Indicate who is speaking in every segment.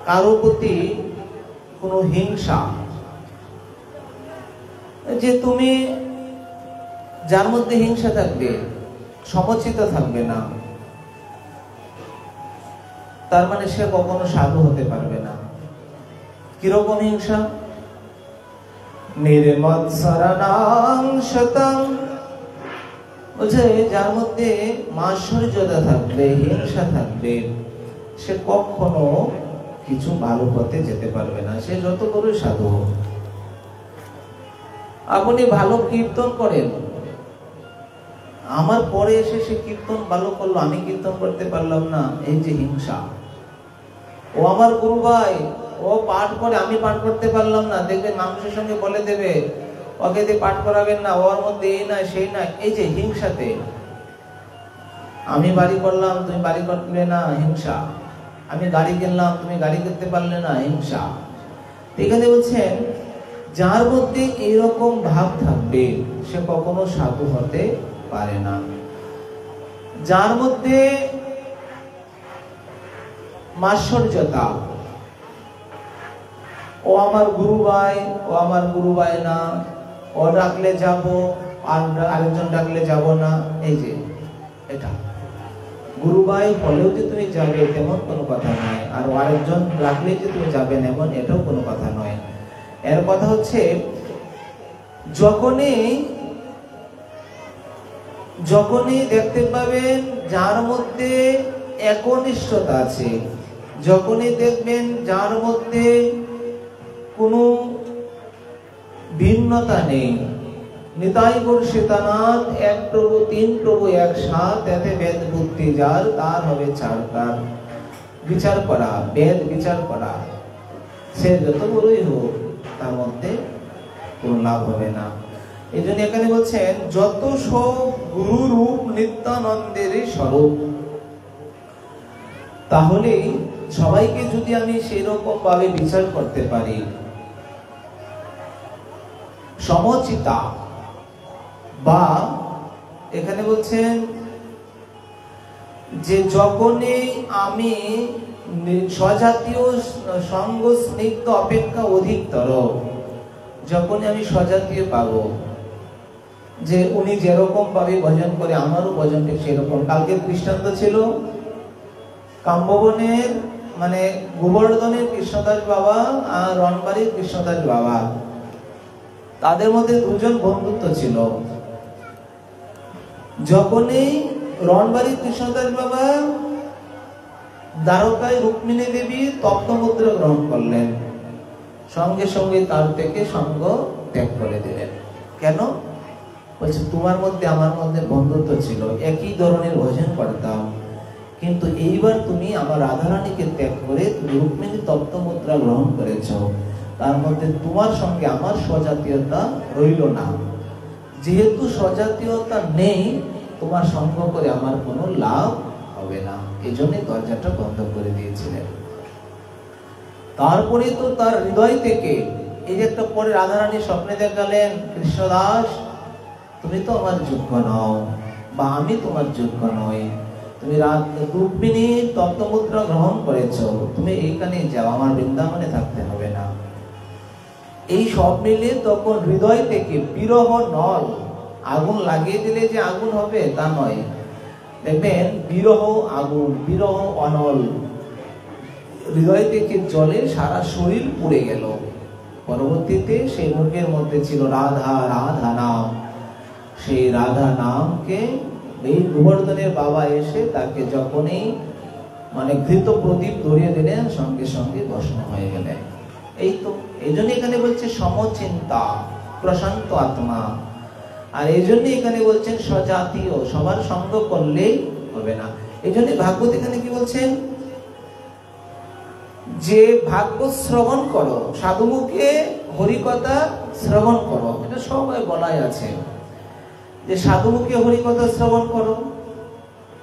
Speaker 1: কারো প্রতি কোনো হিংসা, যে তুমি যার মধ্যে হিংসা থাকবে, সমচিত্ত থাকবে না, তার মানে সে কখনো সাধু হতে পারবে না। কিরকম হিংসা? নির্মৎসরণাং শতং, বলছে যার মধ্যে মাৎসর্যতা থাকবে, হিংসা থাকবে, সে কখনো কিছু ভালো পথে যেতে পারবে না, সে যত বড় সাধু হোক। আপনি ভালো কীর্তন করেন, আমার পরে এসে সে কীর্তন ভালো করলো, আমি কীর্তন করতে পারলাম না, এই যে হিংসা। ও আমার গুরু ভাই, ও পাঠ করে, আমি পাঠ করতে পারলাম না, দেখবে মানুষের সঙ্গে বলে দেবে ওকে দিয়ে পাঠ করাবেন না, ওর মধ্যে এই না সেই না, এই যে হিংসাতে। আমি বাড়ি করলাম, তুমি বাড়ি করলে না, হিংসা। আমি গাড়ি কিনলাম, তুমি গাড়ি করতে পারলে না, হিংসা। এখানে বলছেন যার মধ্যে এইরকম ভাব থাকবে সে কখনো সাধু হতে পারে না। যার মধ্যে মাৎসর্যতা, ও আমার গুরু ভাই, ও আমার গুরু ভাই না, ও ডাকলে যাব, আর আরেকজন ডাকলে যাব না, এই যে এটা গুরু ভাই বলেও যে তুমি যাবে তেমন কোনো কথা নয়, আর আরেকজন ডাকলে যে তুমি যাবে না এমন এটাও কোনো কথা নয়। এর কথা হচ্ছে যখনই দেখতে পাবেন যার মধ্যে একনিষ্ঠতা আছে, যখনই দেখবেন যার মধ্যে কোনো ভিন্নতা নেই, নিতাই গৌর সীতানাথ এক প্রভু তিন প্রভু এক সাথ, এতে বেদ বুদ্ধি যার, তার হবে চারকার। বিচার করা, বেদ বিচার করা, সে যত বড়ই হোক তার মধ্যে কোনো লাভ হবে না। এই জন্য এখানে বলছেন যত সব গুরু রূপ নিত্যানন্দেরই স্বরূপ। তাহলে সবাইকে যদি আমি সেই রকম ভাবে বিচার করতে পারি, সমচিতা, বা এখানে বলছেন যে যখনই আমি স্বজাতীয় সঙ্গ স্নিগ্ধ অপেক্ষা অধিকতর, যখনই আমি স্বজাতীয় পাবো, যে উনি যেরকম ভাবে ভজন করে আমারও ভজন ঠিক সেরকম। কালকে দৃষ্টান্ত ছিল কাম্যবনের মানে গোবর্ধনের কৃষ্ণদাস বাবা আর রণবাড়ির কৃষ্ণদাস বাবা, তাদের মধ্যে দুজন বন্ধুত্ব ছিল। যখনই রণবাড়ির কৃষ্ণদাস বাবা দ্বারকায় রুক্মিণী দেবী তপ্তমুদ্রা গ্রহণ করলেন, সঙ্গে সঙ্গে তার থেকে সঙ্গ ত্যাগ করে দিলেন। কেন? বলছে তোমার মধ্যে আমার মধ্যে বন্ধুত্ব ছিল, একই ধরনের ভজন করতাম, কিন্তু এইবার তুমি আমার রাধারানীকে ত্যাগ করে তুমি রুক্মিণী তপ্তমুদ্রা গ্রহণ করেছ, তার মধ্যে তোমার সঙ্গে আমার স্বজাতীয়তা রইল না। যেহেতু স্বজাতীয়তা নেই, তোমার সঙ্গ করে আমার কোনো লাভ হবে না, এই জন্যই দরজাটা বন্ধ করে দিয়েছিলেন। তারপরে তো তার হৃদয় থেকে এই যে একটা পরে রাধারানী স্বপ্নে দেখালেন, কৃষ্ণদাস তুমি তো আমার যোগ্য নও, বা আমি তোমার যোগ্য নই, তুমি রুক্মিণী তপ্তমুদ্রা গ্রহণ করেছ, তুমি এইখানে যাও, আমার বৃন্দাবনে থাকতে হবে না। এই সব মিলে তখন হৃদয় থেকে বিরহ নল, আগুন লাগিয়ে দিলে যে আগুন হবে তা নয়, দেখবেন বিরহ আগুন, বিরহ অনল, হৃদয় থেকে জলে সারা শরীর পুড়ে গেল। পরবর্তীতে সেই মুখের মধ্যে ছিল রাধা, রাধা নাম। সেই রাধা নামকে এই গোবর্ধনের বাবা এসে তাকে যখনই মানে ঘৃত প্রদীপ ধরিয়ে দিলেন, সঙ্গে সঙ্গে ভস্ম হয়ে গেলেন। এই তো এই জন্য এখানে বলছে সমচিন্তা, প্রশান্ত আত্মা। আর এই জন্য এখানে বলছেন স্বজাতীয়, সবার সঙ্গ করলেই হবে না। এই জন্য ভাগবত এখানে কি বলছেন, যে ভাগবত শ্রবণ করো, সাধুমুখে হরিকথা শ্রবণ করো, এটা সবাই বলাই আছে যে সাধুমুখে হরিকথা শ্রবণ করো।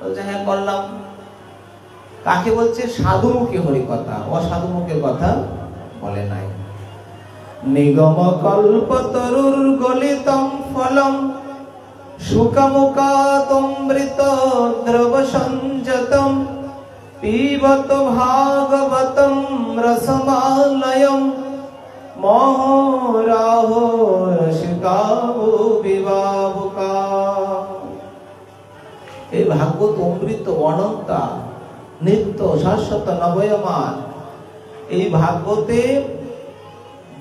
Speaker 1: বলছে হ্যাঁ করলাম। কাকে বলছে? সাধুমুখে হরিকথা, অসাধুমুখের কথা বলে নাই। নিগম কল্পতরুর গলিতম ফলম সুখমুখাদমৃত দ্রব সঞ্জতম পিবত ভাগবতম রসমালয়ম মোহরাহ রসিকাবু বিবাবুকা। এই ভাগবত অমৃত অনন্তা নিত্য শাশ্বত নবয়মান। এই ভাগবতে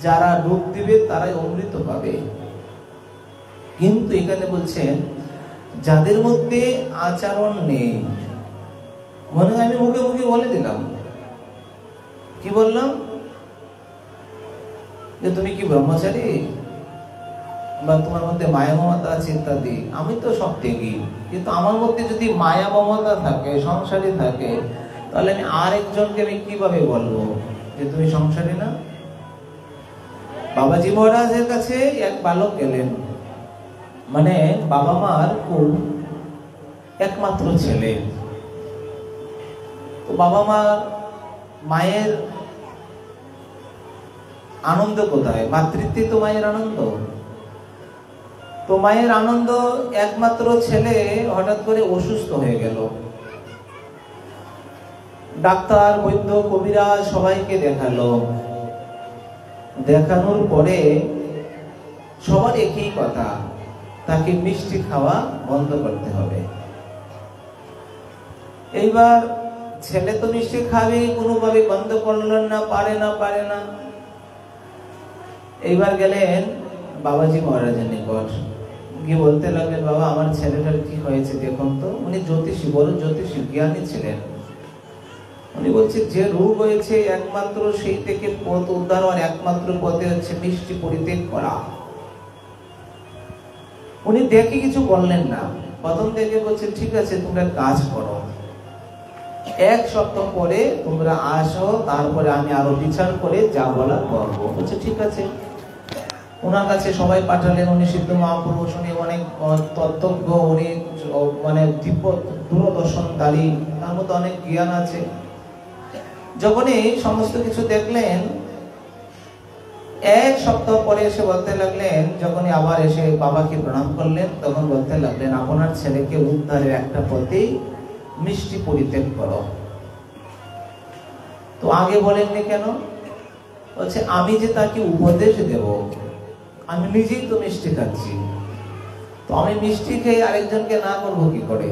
Speaker 1: যারা ডুব দিবে তারাই অমৃত পাবে। কিন্তু এখানে বলছেন যাদের মধ্যে আচরণ নেই, মনে হয় আমি মুখে মুখে বলে দিলাম, কি বললাম যে তুমি কি ব্রহ্মচারী, বা তোমার মধ্যে মায়া মমতা আছে ইত্যাদি। আমি তো সব ত্যাগী, কিন্তু আমার মধ্যে যদি মায়া মমতা থাকে, সংসারী থাকে, তাহলে আমি আরেকজনকে আমি কিভাবে বলবো যে তুমি সংসারী না? বাবাজি মহারাজের কাছে এক বালক গেলেন, মানে বাবা মার খুব একমাত্র ছেলে। তো বাবা মা মায়ের আনন্দ কোথায়? মাতৃত্বে তো মায়ের আনন্দ। তো মায়ের আনন্দ, একমাত্র ছেলে হঠাৎ করে অসুস্থ হয়ে গেল। ডাক্তার, বৈদ্য, কবিরাজ সবাইকে দেখালো। দেখানোর পরে সবার একই কথা, তাকে মিষ্টি খাওয়া বন্ধ করতে হবে। এইবার ছেলে তো মিষ্টি খাবে, কোনোভাবে বন্ধ করলেন না, পারে না। এইবার গেলেন বাবাজি মহারাজের নিকট, গিয়ে বলতে লাগলেন, বাবা আমার ছেলেটার কি হয়েছে দেখুন তো। উনি জ্যোতিষী, বড় জ্যোতিষী, জ্ঞানী ছিলেন। উনি বলছে যে রোগ হয়েছে একমাত্র সেই থেকে পথ উদ্ধার হওয়ার একমাত্র পথে হচ্ছে মিষ্টি পরিত্যাগ করা। উনি দেখে কিছু বললেন না, প্রথম থেকে বলছে ঠিক আছে তোমরা কাজ করো, 1 সপ্তাহ পরে তোমরা আসো, তারপরে আমি আরো বিচার করে যা বলা করবো। বলছে ঠিক আছে। ওনার কাছে সবাই পাঠালেন। উনি সিদ্ধ মহাপুরুষ, উনি অনেক তত্ত্বজ্ঞ, উনি মানে দিব্য দূরদর্শনকারী, তার মধ্যে অনেক জ্ঞান আছে। যখনই সমস্ত কিছু দেখলেন, 1 সপ্তাহ পরে এসে বলতে লাগলেন, যখনই আবার এসে বাবাকে প্রণাম করলেন, তখন বলতে লাগলেন আপনার ছেলেকে উদ্ধারের একটা পথেই মিষ্টি পরিত্যাগ করো। তো আগে বলেননি কেন? বলছে আমি যে তাকে উপদেশ দেব, আমি নিজেই তো মিষ্টি খাচ্ছি, তো আমি মিষ্টি খেয়ে আরেকজনকে না করবো কি করে?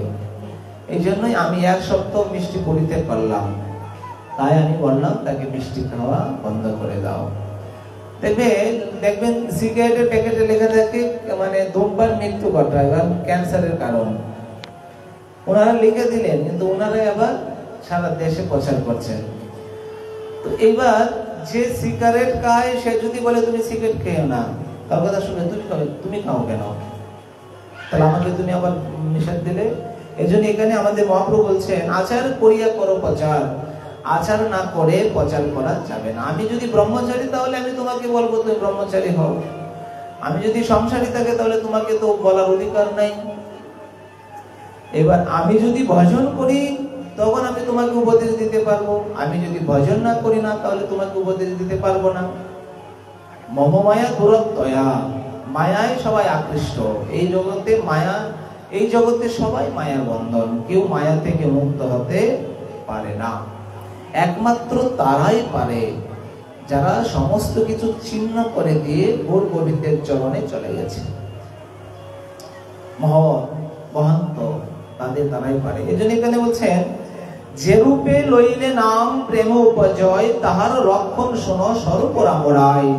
Speaker 1: এই জন্যই আমি 1 সপ্তাহ মিষ্টি পরিত্যাগ করলাম। তাই আমি বললাম তাকে মিষ্টি খাওয়া বন্ধ করে দাও। দেখবেন সিগারেটের প্যাকেটে লেখা থাকে মানে ধূমপান মৃত্যু ঘটায় বা ক্যান্সারের কারণ। ওনারা লিখে দিলেন, কিন্তু ওনারা আবার সারা দেশে প্রচার করছেন। তো এইবার যে সিগারেট খায় সে যদি বলে তুমি সিগারেট খেও না, তার কথা শুনে তুমি খাও কেন? তাহলে আমাকে তুমি আবার নিষেধ দিলে। এই জন্য এখানে আমাদের মহাপ্রভু বলছেন আচার করিয়া করো প্রচার, আচার না করে প্রচার করা যাবে না। আমি যদি ব্রহ্মচারী তাহলে আমি তোমাকে বলবো তুমি ব্রহ্মচারী হও, আমি যদি সংসারী থাকে তাহলে তোমাকে তো বলার অধিকার নাই। এবার আমি যদি ভজন করি তখন আমি তোমাকে উপদেশ দিতে পারবো, আমি যদি ভজন না করি না তাহলে তোমাকে উপদেশ দিতে পারবো না। মম মায়া দুরত্যয়া, মায়ায় সবাই আকৃষ্ট। এই জগতে মায়া, এই জগতে সবাই মায়া বন্ধন, কেউ মায়া থেকে মুক্ত হতে পারে না। একমাত্র তারাই পারে যারা সমস্ত কিছু ছিন্ন করে দিয়ে গৌর গোবিন্দের চরণে চলে গেছে। মহন্ত তাদের তারাই পারে। এই জন্য এখানে বলছেন যে রূপে লইলে নাম প্রেম উপজয়, তাহার রক্ষণ শোনো সর্বরামরায়।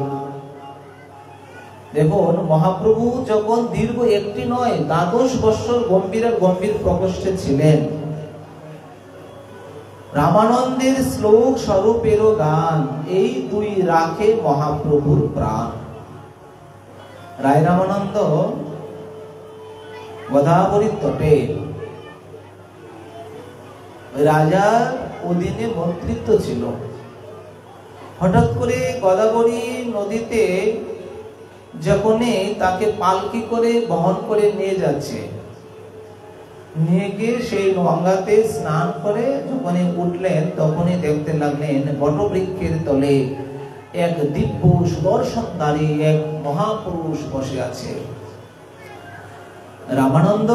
Speaker 1: দেখুন মহাপ্রভু যখন দীর্ঘ 1টি নয় 12 বছর গম্ভীর প্রকোষ্ঠে ছিলেন, রামানন্দের শ্লোক স্বরূপের গান, এই 2 রাখে মহাপ্রভুর প্রাণ। রায় রামানন্দ গোদাবরীর তটে রাজার অধীনে মন্ত্রিত্ব ছিল। হঠাৎ করে গোদাবরী নদীতে যখনই তাকে পালকি করে বহন করে নিয়ে যাচ্ছে, নিয়ে গিয়ে সেই গঙ্গাতে স্নান করে যখনই উঠলেন, তখনই দেখতে লাগলেন বটবৃক্ষের তলে এক দিব্য সুদর্শনধারী এক মহাপুরুষ বসে আছে। রামানন্দ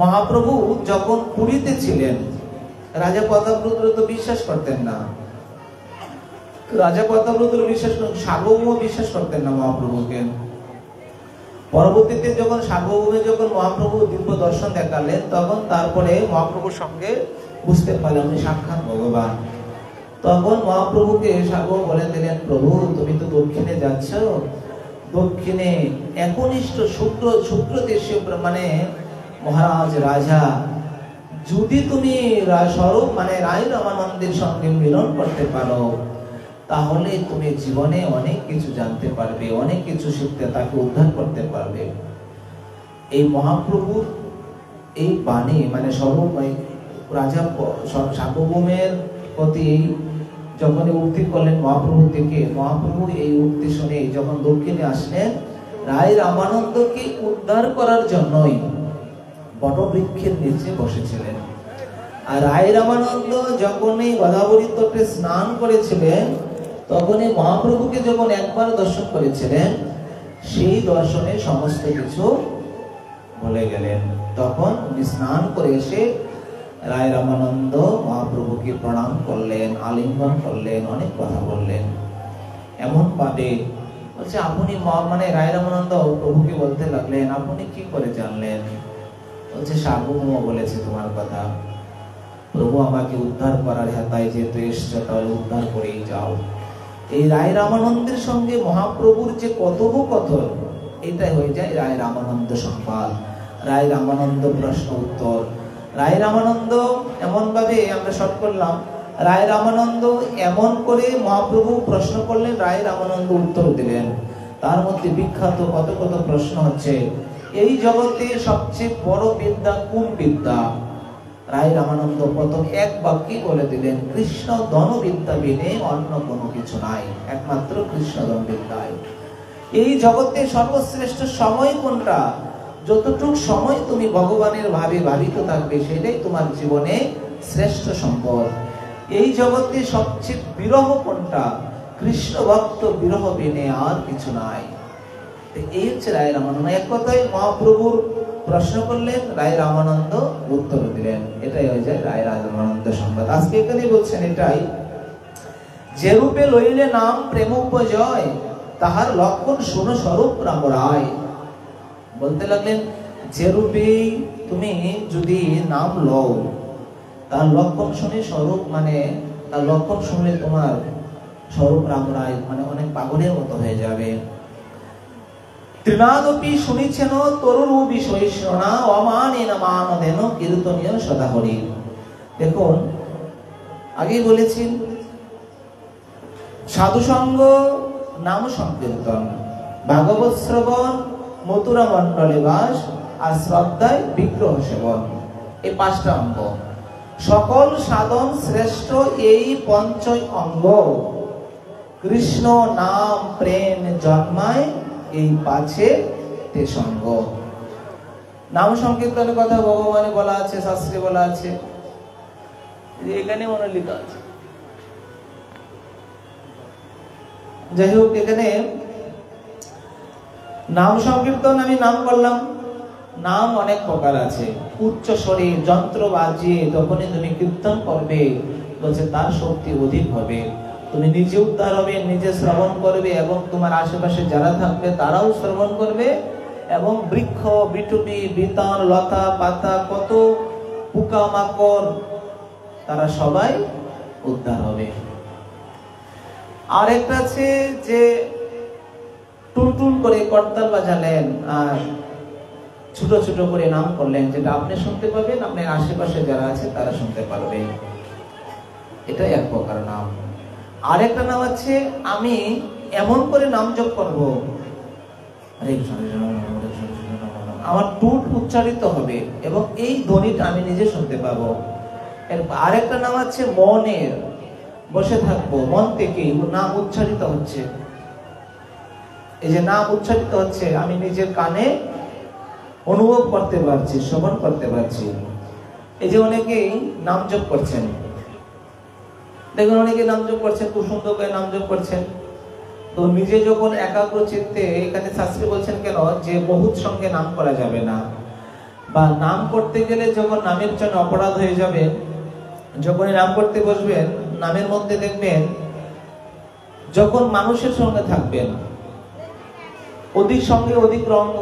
Speaker 1: মহাপ্রভু যখন পুরীতে ছিলেন, রাজা প্রতাপরুদ্র তো বিশ্বাস করতেন না, রাজা প্রতাপরুদ্র বিশ্বাস সার্বভৌম বিশ্বাস করতেন না মহাপ্রভুকে। পরবর্তীতে যখন সার্বভৌমে যখন মহাপ্রভু দিব্য দর্শন দেখালেন, তখন তারপরে মহাপ্রভুর সঙ্গে বুঝতে পারলেন উনি সাক্ষাৎ ভগবান। তখন মহাপ্রভুকে সার্বভৌম বলে দিলেন, প্রভু তুমি তো দক্ষিণে যাচ্ছ, দক্ষিণে একনিষ্ঠ শুক্র দেশীয় মানে মহারাজ রাজা, যদি তুমি স্বরূপ মানে রায় রামানন্দের সঙ্গে মিলন করতে পারো, তাহলে তুমি জীবনে অনেক কিছু জানতে পারবে, অনেক কিছু শিখতে, তাকে উদ্ধার করতে পারবে। এই মহাপ্রভুর এই বাণী মানে স্বরূপ রাজা সার্বভৌমের প্রতি যখন উক্তি করলেন মহাপ্রভু থেকে, মহাপ্রভু এই উক্তি শুনে যখন দক্ষিণে আসলেন, রায় রামানন্দকে উদ্ধার করার জন্যই বটবৃক্ষের নিচে বসেছিলেন। আর রায় রামানন্দ যখন এই গোদাবরী তটে স্নান করেছিলেন, তখন এই মহাপ্রভুকে যখন একবার দর্শন করেছিলেন, সেই দর্শনে সমস্ত কিছু ভুলে গেলেন। তখন উনি স্নান করে এসে রায় রামানন্দ মহাপ্রভুকে প্রণাম করলেন, আলিঙ্গন করলেন, অনেক কথা বললেন। এমন ভাবে বলছে, আপনি মানে রায় রামানন্দ প্রভুকে বলতে লাগলেন, আপনি কি করে জানলেন? বলছে, সার্বভৌম বলেছে তোমার কথা, প্রভু আমাকে উদ্ধার করার হেতায় যেহেতু এসছো, তাহলে উদ্ধার করেই যাও। এই রায় রামানন্দের সঙ্গে মহাপ্রভুর যে কথোপকথন, এটাই হয়ে যায় রায় রামানন্দ সংবাদ, রায় রামানন্দ প্রশ্ন উত্তর। রায় রামানন্দ এমন ভাবে আমরা শর্ট করলাম, রায় রামানন্দ এমন করে মহাপ্রভু প্রশ্ন করলেন, রায় রামানন্দ উত্তর দিলেন। তার মধ্যে বিখ্যাত কত কত প্রশ্ন হচ্ছে, এই জগতে সবচেয়ে বড় বিদ্যা কোন বিদ্যা? রায় রামানন্দ প্রথম এক বাক্যে বলে দিলেন, কৃষ্ণ ধন বিদ্যা বিনে অন্য কোনো কিছু নাই, একমাত্র কৃষ্ণ ধন বিদ্যায়। এই জগতে সর্বশ্রেষ্ঠ সময় কোনটা? যতটুকু সময় তুমি ভগবানের ভাবে ভাবিত থাকবে, সেটাই তোমার জীবনে শ্রেষ্ঠ সম্পদ। এই জগতে সবচেয়ে বিরহ কোনটা? কৃষ্ণ ভক্ত বিরহ বিনে আর কিছু নাই। এই হচ্ছে রায় রামানন্দ। এক কথায় মহাপ্রভুর প্রশ্ন করলেন, রায় রামানন্দ উত্তর দিলেন। এটাই হয়ে যায় রায় রামানন্দ সংবাদ। আজকে এখানে বলছেন এটাই, যে রূপে লইলে নাম প্রেম উপজয়, তাহার লক্ষণ শুনো স্বরূপ রাম রায়। বলতে লাগলেন, যে রূপে তুমি যদি নাম লও, তার লক্ষণ শুনে স্বরূপ মানে তার লক্ষণ শুনলে তোমার স্বরূপ রাম রায় মানে অনেক পাগলের মতো হয়ে যাবে। ত্রিনাদপি শুনিছেন তরুণ বিষয় শোনা, অমানেন মানদেন কীর্তনীয় সদা হরি। দেখুন, আগেই বলেছি সাধুসঙ্গ, নাম সংকীর্তন, ভাগবত শ্রবণ, মথুরা মণ্ডলে বাস, আর শ্রদ্ধায় বিগ্রহ সেবন, এই পাঁচটা অঙ্গ। সকল সাধন শ্রেষ্ঠ এই পঞ্চ অঙ্গ, কৃষ্ণ নাম প্রেম জন্মায় এই পাছে তে সঙ্গ। নাম সংকীর্তনের কথা ভগবানে বলা আছে, শাস্ত্রে বলা আছে, এখানে মনে লেখা আছে। যাই হোক, এখানে নাম সংকীর্তন আমি নাম করলাম। নাম অনেক প্রকার আছে। উচ্চ স্বরে যন্ত্র বাজিয়ে যখনই তুমি কীর্তন করবে, বলছে তার শক্তি অধিক হবে। তুমি নিজে উদ্ধার হবে, নিজে শ্রবণ করবে, এবং তোমার আশেপাশে যারা থাকবে তারাও শ্রবণ করবে, এবং বৃক্ষ বিটুপি বিতান লতা পাতা কত পোকামাকড় তারা সবাই উদ্ধার হবে। আর একটা আছে যে টুনটুন করে করতাল বাজালেন আর ছোট ছোট করে নাম করলেন, যেটা আপনি শুনতে পাবেন, আপনার আশেপাশে যারা আছে তারা শুনতে পারবে। এটা এক প্রকার নাম। আরেকটা নাম আছে, আমি এমন করে নাম জপ করবো, আমার টুট উচ্চারিত হবে এবং এই ধ্বনিটা আমি নিজে শুনতে পাবো। আরেকটা নাম আছে মনের, বসে থাকবো, মন থেকে নাম উচ্চারিত হচ্ছে। এই যে নাম উচ্চারিত হচ্ছে, আমি নিজের কানে অনুভব করতে পারছি, শ্রবণ করতে পারছি। এই যে অনেকেই নাম জপ করছেন, দেখুন অনেকে নাম জপ করছেন, খুব সুন্দর করে নাম জপ করছেন। তো নিজে যখন একাগ্র চিত্তে, এখানে শাস্ত্রী বলছেন কেন যে বহুত সঙ্গে নাম করা যাবে না, বা নাম করতে গেলে যখন নামের জন্য অপরাধ হয়ে যাবে, যখন নাম করতে বসবেন, নামের মধ্যে দেখবেন যখন মানুষের সঙ্গে থাকবেন, অধিক সঙ্গে অধিক রঙ্গ,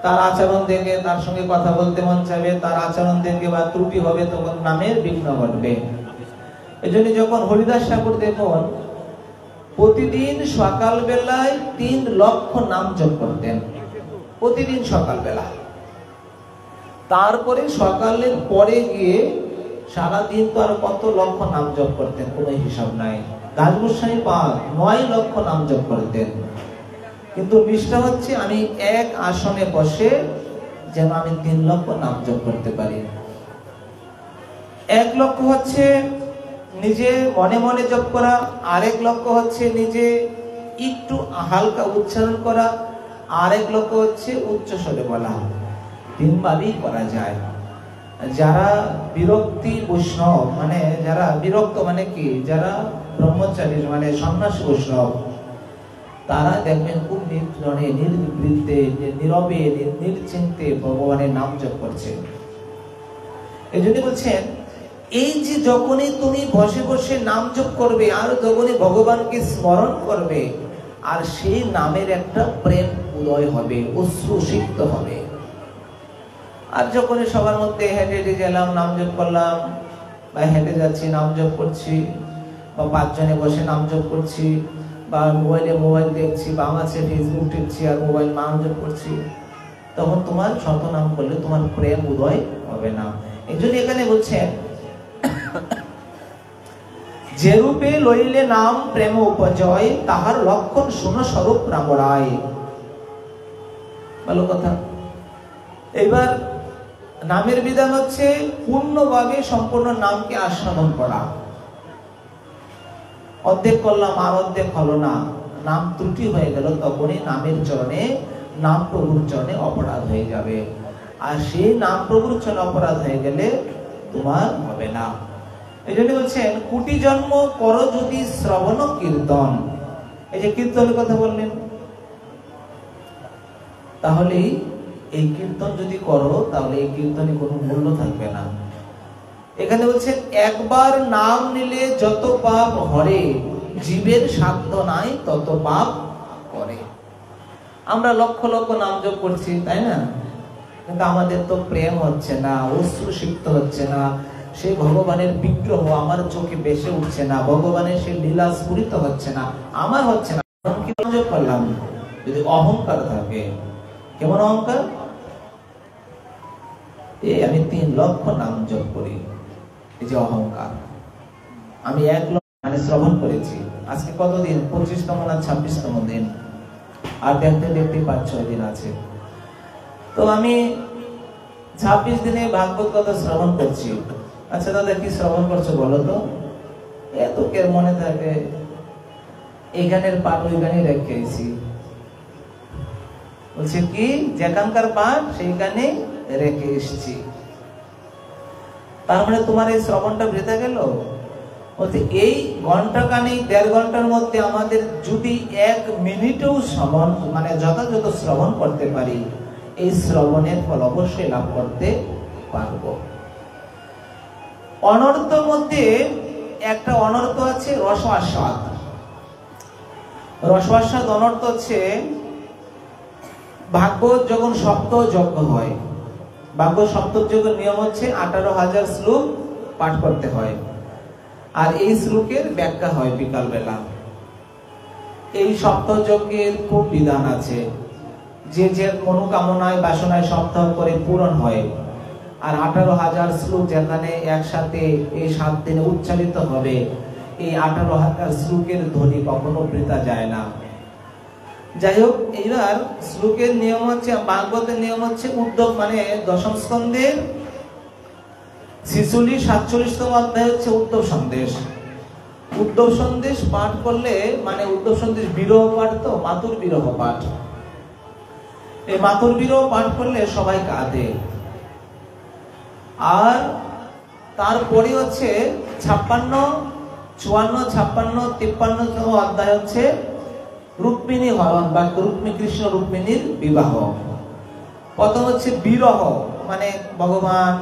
Speaker 1: তার আচরণ দেখে তার সঙ্গে কথা বলতে মন চাইবে, তার আচরণ দেখে বা ত্রুটি হবে তখন নামের বিঘ্ন ঘটবে। এজন্য যখন হরিদাস ঠাকুর দেখুন প্রতিদিন সকাল বেলায় 3 লক্ষ নাম জপ করতেন, প্রতিদিন সকাল বেলা। তারপরে সকালের পরে গিয়ে সারাদিন তো আর কত লক্ষ নাম জপ করতেন, কোনো হিসাব নাই। দাস গোস্বামী পাদ 9 লক্ষ নাম জপ করতেন। কিন্তু নিষ্ঠা হচ্ছে আমি এক আসনে বসে যেন আমি 3 লক্ষ নাম জপ করতে পারি। 1 লক্ষ হচ্ছে নিজে মনে মনে জপ করা, আরেক লক্ষ হচ্ছে নিজে একটু হালকা উচ্চারণ করা, আরেক লক্ষ হচ্ছে উচ্চ স্বরে বলা। 3 ভাবেই করা যায়। যারা বিরক্তি বৈষ্ণব, মানে যারা বিরক্ত মানে কি, যারা ব্রহ্মচারী মানে সন্ন্যাসী বৈষ্ণব, তারা দেখবেন খুব নির্জনে নির্বৃত্তে নীরবে নিশ্চিন্তে ভগবানের নাম জপ করছে। এই জন্য বলছেন এই যে যখনই তুমি বসে বসে নাম জপ করবে আর যখনই ভগবানকে স্মরণ করবে, আর সেই নামের একটা প্রেম উদয় হবে, অশ্রুসিক্ত হবে। আর যখনই সবার মধ্যে হেঁটে হেঁটে গেলাম, নাম জপ করলাম, বা হেঁটে যাচ্ছি নাম জপ করছি, বা 5 জনে বসে নাম জপ করছি, বা মোবাইল দেখছি, বা আছে ফেসবুক টিপছি আর মোবাইল নাম জপ করছি, তখন তোমার শত নাম করলে তোমার প্রেম উদয় হবে না। এই জন্য এখানে বলছেন যে রূপে লইলে নাম প্রেম উপজয়, তাহার লক্ষণ শুনো স্বরূপ রাম রায়। ভালো কথা। এবার নামের বিধান হচ্ছে পূর্ণভাবে সম্পূর্ণ নামকে আস্বাদন করা। অর্ধেক করলাম আর অর্ধেক হলো না, নাম ত্রুটি হয়ে গেল, তখনই নামের চরণে, নাম প্রভুর চরণে অপরাধ হয়ে যাবে। আর সেই নাম প্রভুর চরণে অপরাধ হয়ে গেলে তোমার হবে না। এই জন্য বলছেন কোটি জন্ম করো যদি শ্রবণ কীর্তন। এই যে কীর্তনের কথা বললেন, তাহলে এই কীর্তন যদি করো তাহলে এই কীর্তনে কোনো মূল্য থাকবে না। এখানে বলছেন একবার নাম নিলে যত পাপ হরে, জীবের সাধ্য নাই তত পাপ করে। আমরা লক্ষ লক্ষ নাম জপ করছি, তাই না? কিন্তু আমাদের তো প্রেম হচ্ছে না, অশ্রুসিক্ত হচ্ছে না, সেই ভগবানের বিগ্রহ আমার চোখে বেশে উঠছে না, ভগবানের সেই লীলা স্ফুরিত হচ্ছে না, আমার হচ্ছে না। কি নাম জপ করলাম? যদি অহংকার থাকে, কেমন অহংকার? আমি 3 লক্ষ নাম জপ করি, এই যে অহংকার। আমি 1 লক্ষ মানে শ্রবণ করেছি। আজকে কতদিন? 25তম না 26তম দিন, আর দেখতে দেখতে 5-6 দিন আছে। তো আমি 26 দিনে ভাগবত কথা শ্রবণ করছি। আচ্ছা দাদা কি শ্রবণ করছো বলো তো? এত কে মনে থাকে, এখানের পাঠ ওইখানে রেখেছি। বলছে কি যেখানকার পাঠ সেইখানে রেখে এসেছি। তার মানে তোমার এই শ্রবণটা বৃথা গেল। বলছে এই ঘন্টা কানে 1.5 ঘন্টার মধ্যে আমাদের যদি 1 মিনিটও শ্রবণ মানে যথাযথ শ্রবণ করতে পারি, এই শ্রবণের ফল অবশ্যই লাভ করতে পারবো। অনর্থের মধ্যে একটা অনর্থ আছে রস আস্বাদ। রস আস্বাদ অনর্থ হচ্ছে ভাগবত যখন সপ্ত যজ্ঞ হয়, ভাগবত সপ্ত যজ্ঞের নিয়ম হচ্ছে 18,000 শ্লোক পাঠ করতে হয়, আর এই শ্লোকের ব্যাখ্যা হয় বিকাল বেলা। এই সপ্ত যজ্ঞের খুব বিধান আছে, যে যে মনোকামনায় বাসনায় সপ্তাহ করে পূরণ হয়। আর 18,000 শ্লোক যেখানে একসাথে এই 7 দিনে উচ্চারিত হবে, এই 18,000 শ্লোকের ধ্বনি কখনো বৃথা যায় না। যাই হোক, এইবার শ্লোকের নিয়ম হচ্ছে, ভাগবতের নিয়ম হচ্ছে উদ্ধব মানে 10ম স্কন্ধের 46-47তম অধ্যায় হচ্ছে উদ্ধব সন্দেশ। উদ্ধব সন্দেশ পাঠ করলে মানে উদ্ধব সন্দেশ বিরহ পাঠ, তো মাতুর বিরহ পাঠ। এই মাতুর বিরহ পাঠ করলে সবাই কাঁদে। আর তারপরে হচ্ছে 56, 54, 56, 53তম অধ্যায় হচ্ছে রুক্মিণী হরণ বা কৃষ্ণ রুক্মিণীর বিবাহ। প্রথম হচ্ছে বিরহ মানে ভগবান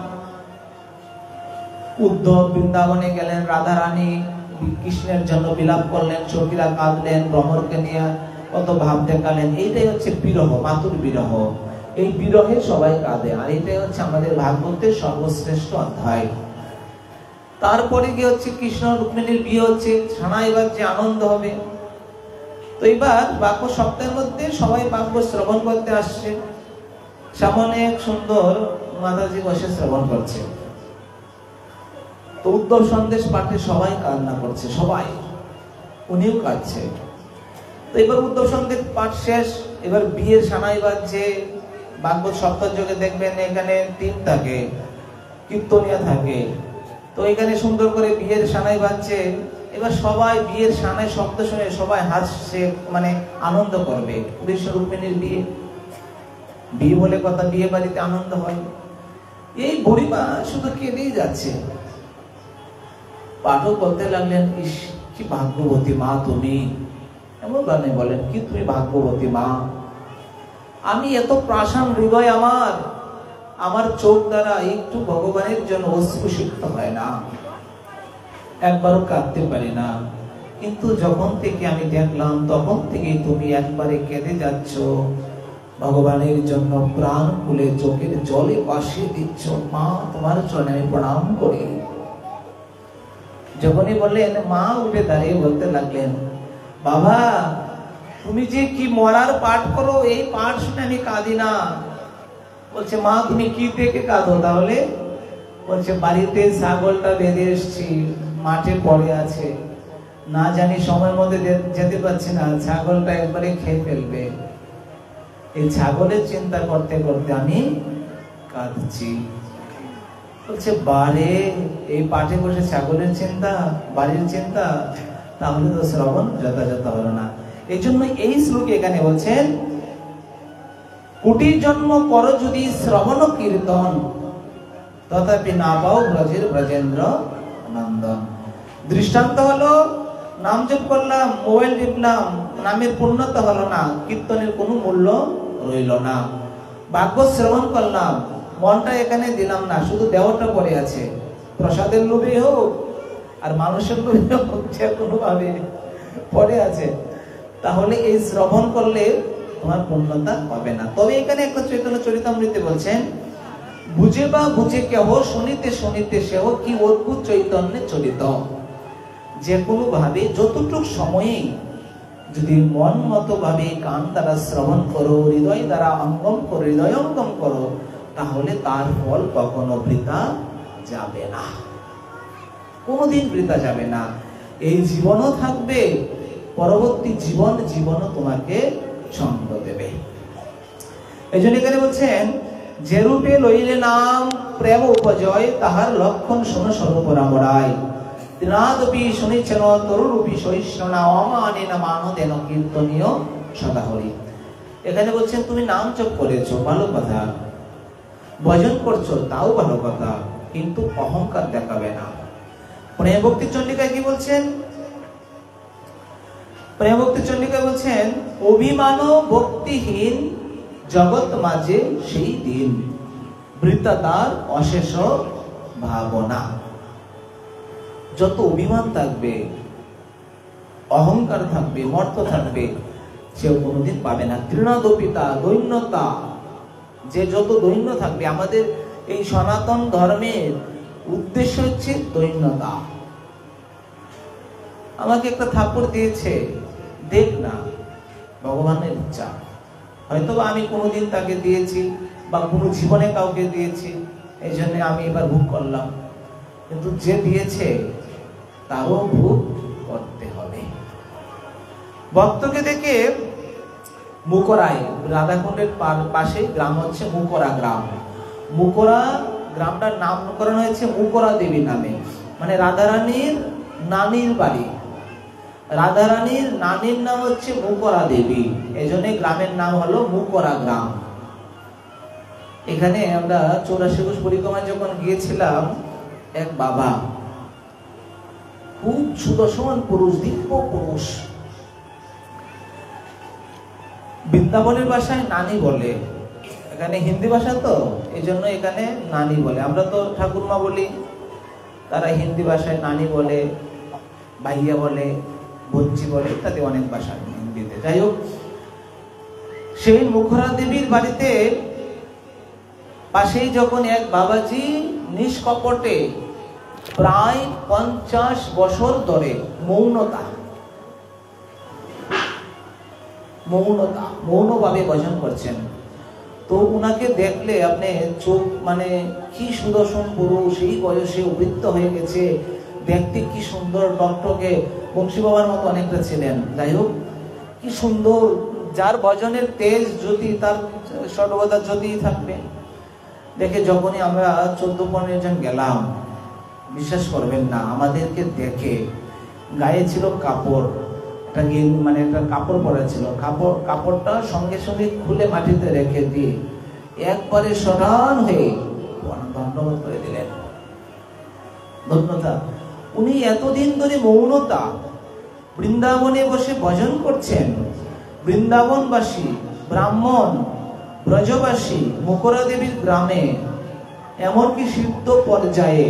Speaker 1: উদ্ধব বৃন্দাবনে গেলেন, রাধারানী কৃষ্ণের জন্য বিলাপ করলেন, সখীরা কাঁদলেন, ভ্রমরকে নিয়ে কত ভাব দেখালেন। এইটাই হচ্ছে বিরহ, মাতুর বিরহ। এই বিরহে সবাই কাঁদে, আর এটাই হচ্ছে আমাদের ভাগবতের সর্বশ্রেষ্ঠ অধ্যায়। তারপরে কি হচ্ছে, কৃষ্ণ রুক্মিণীর বিয়ে হচ্ছে, ছানাই বাজছে, আনন্দ হবে। তো এবার বাক্য সপ্তাহের মধ্যে সবাই বাক্য শ্রবণ করতে আসছে। সামনে এক সুন্দর মাতাজি বসে শ্রবণ করছে। তো উদ্ধব সন্দেশ পাঠে সবাই কান্না করছে, সবাই, উনিও কাঁদছে। তো এবার উদ্ধব সন্দেশ পাঠ শেষ, এবার বিয়ের সানাই বাজছে। ভাগবত সপ্তাহ যোগে দেখবেন এখানে টিম থাকে, কীর্তনিয়া থাকে। তো এখানে সুন্দর করে বিয়ের সানাই বাজছে। এবার সবাই বিয়ের সানাই শব্দ শুনে সবাই হাসছে, মানে আনন্দ করবে। কৃষ্ণ রুক্মিণীর বিয়ে, বিয়ে বলে কথা, বিয়ে বাড়িতে আনন্দ হয়। এই বুড়িমা শুধু কেঁদেই যাচ্ছে। পাঠক বলতে লাগলেন, ইস কি ভাগ্যবতী মা তুমি। এমন গানে বলেন, কি তুমি ভাগ্যবতী মা, আমি এত প্রাসান হৃদয়, আমার চোখ দ্বারা একটু ভগবানের জন্য অশ্রুসিক্ত হয় না, একবারও কাঁদতে পারি না। কিন্তু যখন থেকে আমি দেখলাম, তখন থেকে তুমি একবারে কেঁদে যাচ্ছ, ভগবানের জন্য প্রাণ খুলে চোখের জলে ভাসিয়ে দিচ্ছ। মা, তোমার চরণে আমি প্রণাম করি। যখনই বললেন, মা উঠে দাঁড়িয়ে বলতে লাগলেন, বাবা তুমি যে কি মরার পাঠ করো, এই পাঠ শুনে আমি কাঁদি না। বলছে, মা তুমি কি দেখে কাঁদো তাহলে? বলছে, বাড়িতে ছাগলটা বেঁধে এসছি, মাঠে পড়ে আছে, না জানি সময়ের মধ্যে যেতে পারছি না, ছাগলটা একবারে খেয়ে ফেলবে। এই ছাগলের চিন্তা করতে করতে আমি কাঁদছি। বলছে, বারে এই পাঠে বসে ছাগলের চিন্তা, বাড়ির চিন্তা, তাহলে তো শ্রবণ যথাযথ হলো না। এই জন্য এই শ্লোকে এখানে বলছেন, কুটির জন্ম করো যদি শ্রবণ কীর্তন, তথাপি না পাও ব্রজের ব্রজেন্দ্র নন্দন। দৃষ্টান্ত হলো, নাম জপ করলাম, মোবাইল টিপলাম, নামের পূর্ণতা হলো না, কীর্তনের কোনো মূল্য রইল না। ভাগবত শ্রবণ করলাম, মনটা এখানে দিলাম না, শুধু দেওয়াটা পড়ে আছে, প্রসাদের লোভে হোক আর মানুষের লোভে হোক, যে কোনো ভাবে পড়ে আছে, তাহলে এই শ্রবণ করলে তোমার পূর্ণতা হবে না। তবে এখানে একটা চৈতন্য চরিতামৃতে বলছেন, বুঝে বা বুঝে কেহ, শুনিতে শুনিতে সেহ, কি অদ্ভুত চৈতন্যে চরিত। যে কোনো ভাবে যতটুক সময়ে যদি মন মতো ভাবে কান দ্বারা শ্রবণ করো, হৃদয় দ্বারা অঙ্গম করো, হৃদয়ঙ্গম করো, তাহলে তার ফল কখনো বৃথা যাবে না, কোনোদিন বৃথা যাবে না। এই জীবনও থাকবে, পরবর্তী জীবনও তোমাকে সঙ্গ দেবে। এই জন্য এখানে বলছেন, যে রূপে লইলে নাম প্রেম উপজয়, তাহার লক্ষণ শোনো সর্বপরামরায়। তৃণাদপি শুনেছেন তরুরূপী সহিষ্ণুনা, অমানেন মানদেন কীর্তনীয় সদাহরি। এখানে বলছেন, তুমি নাম জপ করেছো, ভালো কথা, ভজন করছো, তাও ভালো কথা, কিন্তু অহংকার দেখাবে না। প্রেম ভক্তি চন্ডিকায় কি বলছেন? প্রেম ভক্তি চন্ডিকায় বলছেন, অভিমান ভক্তিহীন জগৎ মাঝে সেই দিন, বৃথা তার অশেষ ভাবনা। যত অভিমান থাকবে, অহংকার থাকবে, মর্ত থাকবে, সেও কোনোদিন পাবে না। তৃণাদপিতা, দৈন্যতা, যে যত দৈন্য থাকবে, আমাদের এই সনাতন ধর্মের উদ্দেশ্য হচ্ছে দৈন্যতা। আমাকে একটা থাপ্পড় দিয়েছে, দেখ না, ভগবানের ইচ্ছা, হয়তো আমি কোনোদিন তাকে দিয়েছি বা কোনো জীবনে কাউকে দিয়েছি, এই জন্য আমি এবার ভোগ করলাম, কিন্তু যে দিয়েছে তারও ভোগ করতে হবে। ভক্তকে দেখে মুকরায়, রাধাকুণ্ডের পাশে গ্রাম হচ্ছে মুকরা গ্রাম। মুকরা গ্রামটার নামকরণ হয়েছে মুকরা দেবী নামে, মানে রাধারানীর নানির বাড়ি। রাধারানীর নানির নাম হচ্ছে মুকরা দেবী, এই জন্য গ্রামের নাম হলো মুকরা গ্রাম। এখানে আমরা 84 কোষ পরিক্রমায় যখন গিয়েছিলাম, এক বাবা, খুব সুদর্শন পুরুষ, দিব্য পুরুষ, বৃন্দাবনের ভাষায় নানি বলে, এখানে হিন্দি ভাষা তো এই জন্য এখানে নানি বলে। আমরা তো ঠাকুরমা বলি, তারা হিন্দি ভাষায় নানি বলে। ভাইয়া বলে, বঞ্চি বলে, ইত্যাদি অনেক ভাষা হিন্দিতে। যাই হোক, সেই মুখরা দেবীর বাড়িতে পাশেই যখন এক বাবাজি নিষ্কপটে প্রায় 50 বছর ধরে মৌনভাবে ভজন করছেন, তো উনাকে দেখলে আপনি চোখ মানে কি সুদর্শন পুরুষ, এই বয়সে বৃদ্ধ হয়ে গেছে, দেখতে কি সুন্দর, টকটকে, বংশী বাবার মতো অনেকটা ছিলেন। যাই হোক, কি সুন্দর, যার ভজনের তেজ জ্যোতি তার সর্বদা জ্যোতি থাকবে। দেখে যখনই আমরা 14-15 জন গেলাম, বিশ্বাস করবেন না, আমাদেরকে দেখে গায়ে ছিল কাপড়, একটা কাপড় পরা ছিল, কাপড়টা সঙ্গে সঙ্গে খুলে মাটিতে রেখে দিয়ে একবারে সরান হয়ে ধন্যবাদ করে দিলেন। ধন্যতা, উনি এতদিন ধরে মৌনতা, বৃন্দাবনে বসে ভজন করছেন। বৃন্দাবনবাসী, ব্রাহ্মণ, ব্রজবাসী, মুখরা দেবীর গ্রামে, এমনকি সিদ্ধ পর্যায়ে,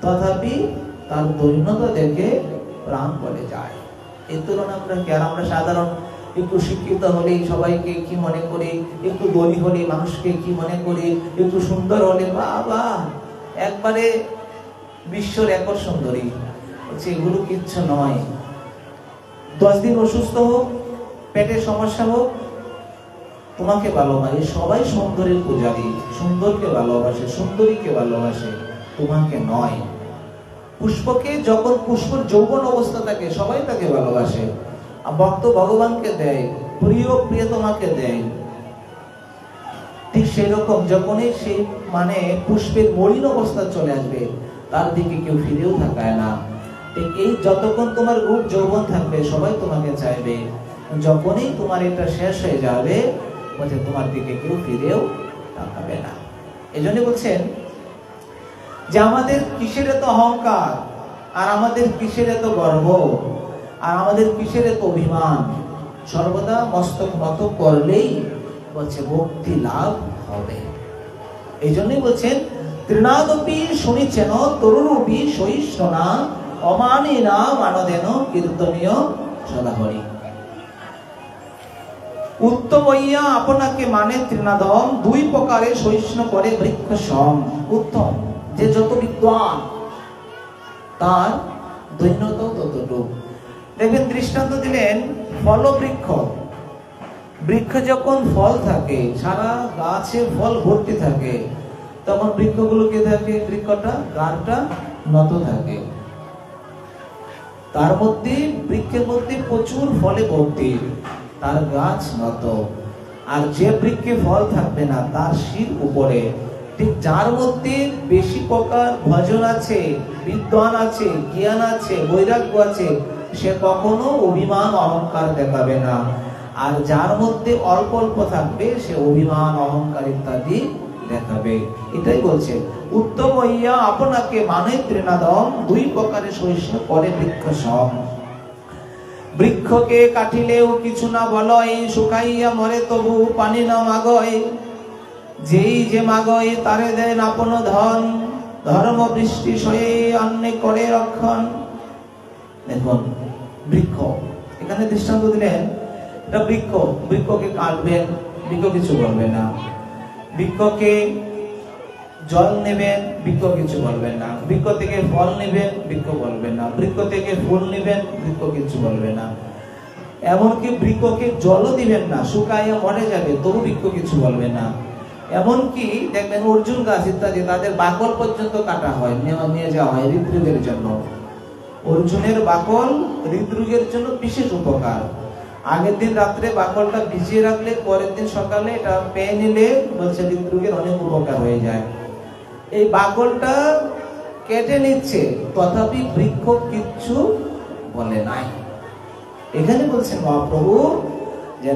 Speaker 1: তথাপি তার দৈন্যতা দেখে প্রাণ পড়ে যায়। এই তুলনা আমরা কি? আর আমরা সাধারণ একটু শিক্ষিত হলেই সবাইকে কি মনে করি, একটু ধনী হলে মানুষকে কি মনে করি, একটু সুন্দর হলে বাবা একবারে বিশ্ব রেকর্ড সুন্দরী। এগুলো কিচ্ছু নয়। 10 দিন অসুস্থ হোক, পেটের সমস্যা হোক, তোমাকে ভালোবাসে। সবাই সুন্দরের পূজারী, সুন্দরকে ভালোবাসে, সুন্দরীকে ভালোবাসে, তোমাকে নয়। পুষ্পকে যখন পুষ্পর যৌবন অবস্থা থাকে সবাই তাকে ভালোবাসে, ভক্ত ভগবানকে দেয়, প্রিয়তমাকে দেয়। ঠিক সেরকম যখনই সেই মানে পুষ্পের মলিন অবস্থা চলে আসবে, তার দিকে কেউ ফিরেও তাকায় না। ঠিক এই যতক্ষণ তোমার রূপ যৌবন থাকবে সবাই তোমাকে চাইবে, যখনই তোমার এটা শেষ হয়ে যাবে বলছে তোমার দিকে কেউ ফিরেও তাকাবে না। এই জন্য বলছেন যে আমাদের কিসের এত অহংকার, আর আমাদের কিসের এত গর্ব, আর আমাদের কিসের এত অভিমান। সর্বদা মস্তক নত করলেই বলছে ভক্তি লাভ হবে। এই জন্যই বলছেন তৃণাদপি শুনিছেন তরুরূপী সহিষ্ণুনা অমানিনা মানদেন কীর্তনীয় সদাহরি। উত্তম হইয়া আপনাকে মানে তৃণাদম, 2 প্রকারে সহিষ্ণু করে বৃক্ষ সম। উত্তম, যে যত বিদ্বান তার দৈন্যতাও ততটুকু। দেখবেন দৃষ্টান্ত দিলেন ফলবৃক্ষ। বৃক্ষ যখন ফল থাকে, সারা গাছে ফল ভর্তি থাকে, তখন বৃক্ষগুলো কে থাকে? বৃক্ষটা গাঢ়টা নত থাকে, তার মধ্যে বৃক্ষের মধ্যে প্রচুর ফলে ভর্তি, তার গাছ নত। আর যে বৃক্ষে ফল থাকবে না তার শির উপরে। ঠিক যার মধ্যে বেশি প্রকার ভজন আছে, বিদ্বান আছে, জ্ঞান আছে, বৈরাগ্য আছে, সে কখনো অভিমান অহংকার দেখাবে না। আর যার মধ্যে অল্প অল্প থাকবে সে অভিমান অহংকার ইত্যাদি দেখাবে। এটাই বলছে উত্তম হইয়া আপনাকে মানে তৃণাদম, 2 প্রকারে সহিষ্ণু করে বৃক্ষ সম। বৃক্ষকে কাটিলেও কিছু না বলয়, শুকাইয়া মরে তবু পানি না মাগয়। যেই যে মাগয় তারে দেন আপন ধন, ধর্ম বৃষ্টি সয়ে অন্যে করে রক্ষণ। দেখুন বৃক্ষ, এখানে দৃষ্টান্ত দিলেন, এটা বৃক্ষ, বৃক্ষকে কাটবেন, বৃক্ষ কিছু বলবে না। বৃক্ষকে জল নেবেন, বৃক্ষ কিছু বলবেন না। বৃক্ষ থেকে ফল নেবেন, বৃক্ষ বলবেন না। বৃক্ষ থেকে ফুল নেবেন, বৃক্ষ কিছু বলবে না। এমনকি বৃক্ষকে জলও দিবেন না, শুকাইয়া মরে যাবে, তবু বৃক্ষ কিছু বলবে না। এমনকি দেখবেন অর্জুন গাছ ইত্যাদি, তাদের বাকল পর্যন্ত কাটা হয়, নিয়ে যাওয়া হয় হৃদরোগের জন্য। অর্জুনের বাকল হৃদরোগের জন্য বিশেষ উপকার। আগের দিন রাত্রে বাকলটা ভিজিয়ে রাখলে পরের দিন সকালে এটা পেয়ে নিলে বলছে হৃদরোগের অনেক উপকার হয়ে যায়। এই বাকলটা কেটে নিচ্ছে, তথাপি বৃক্ষ কিচ্ছু বলে নাই। এখানে বলছেন মহাপ্রভু যে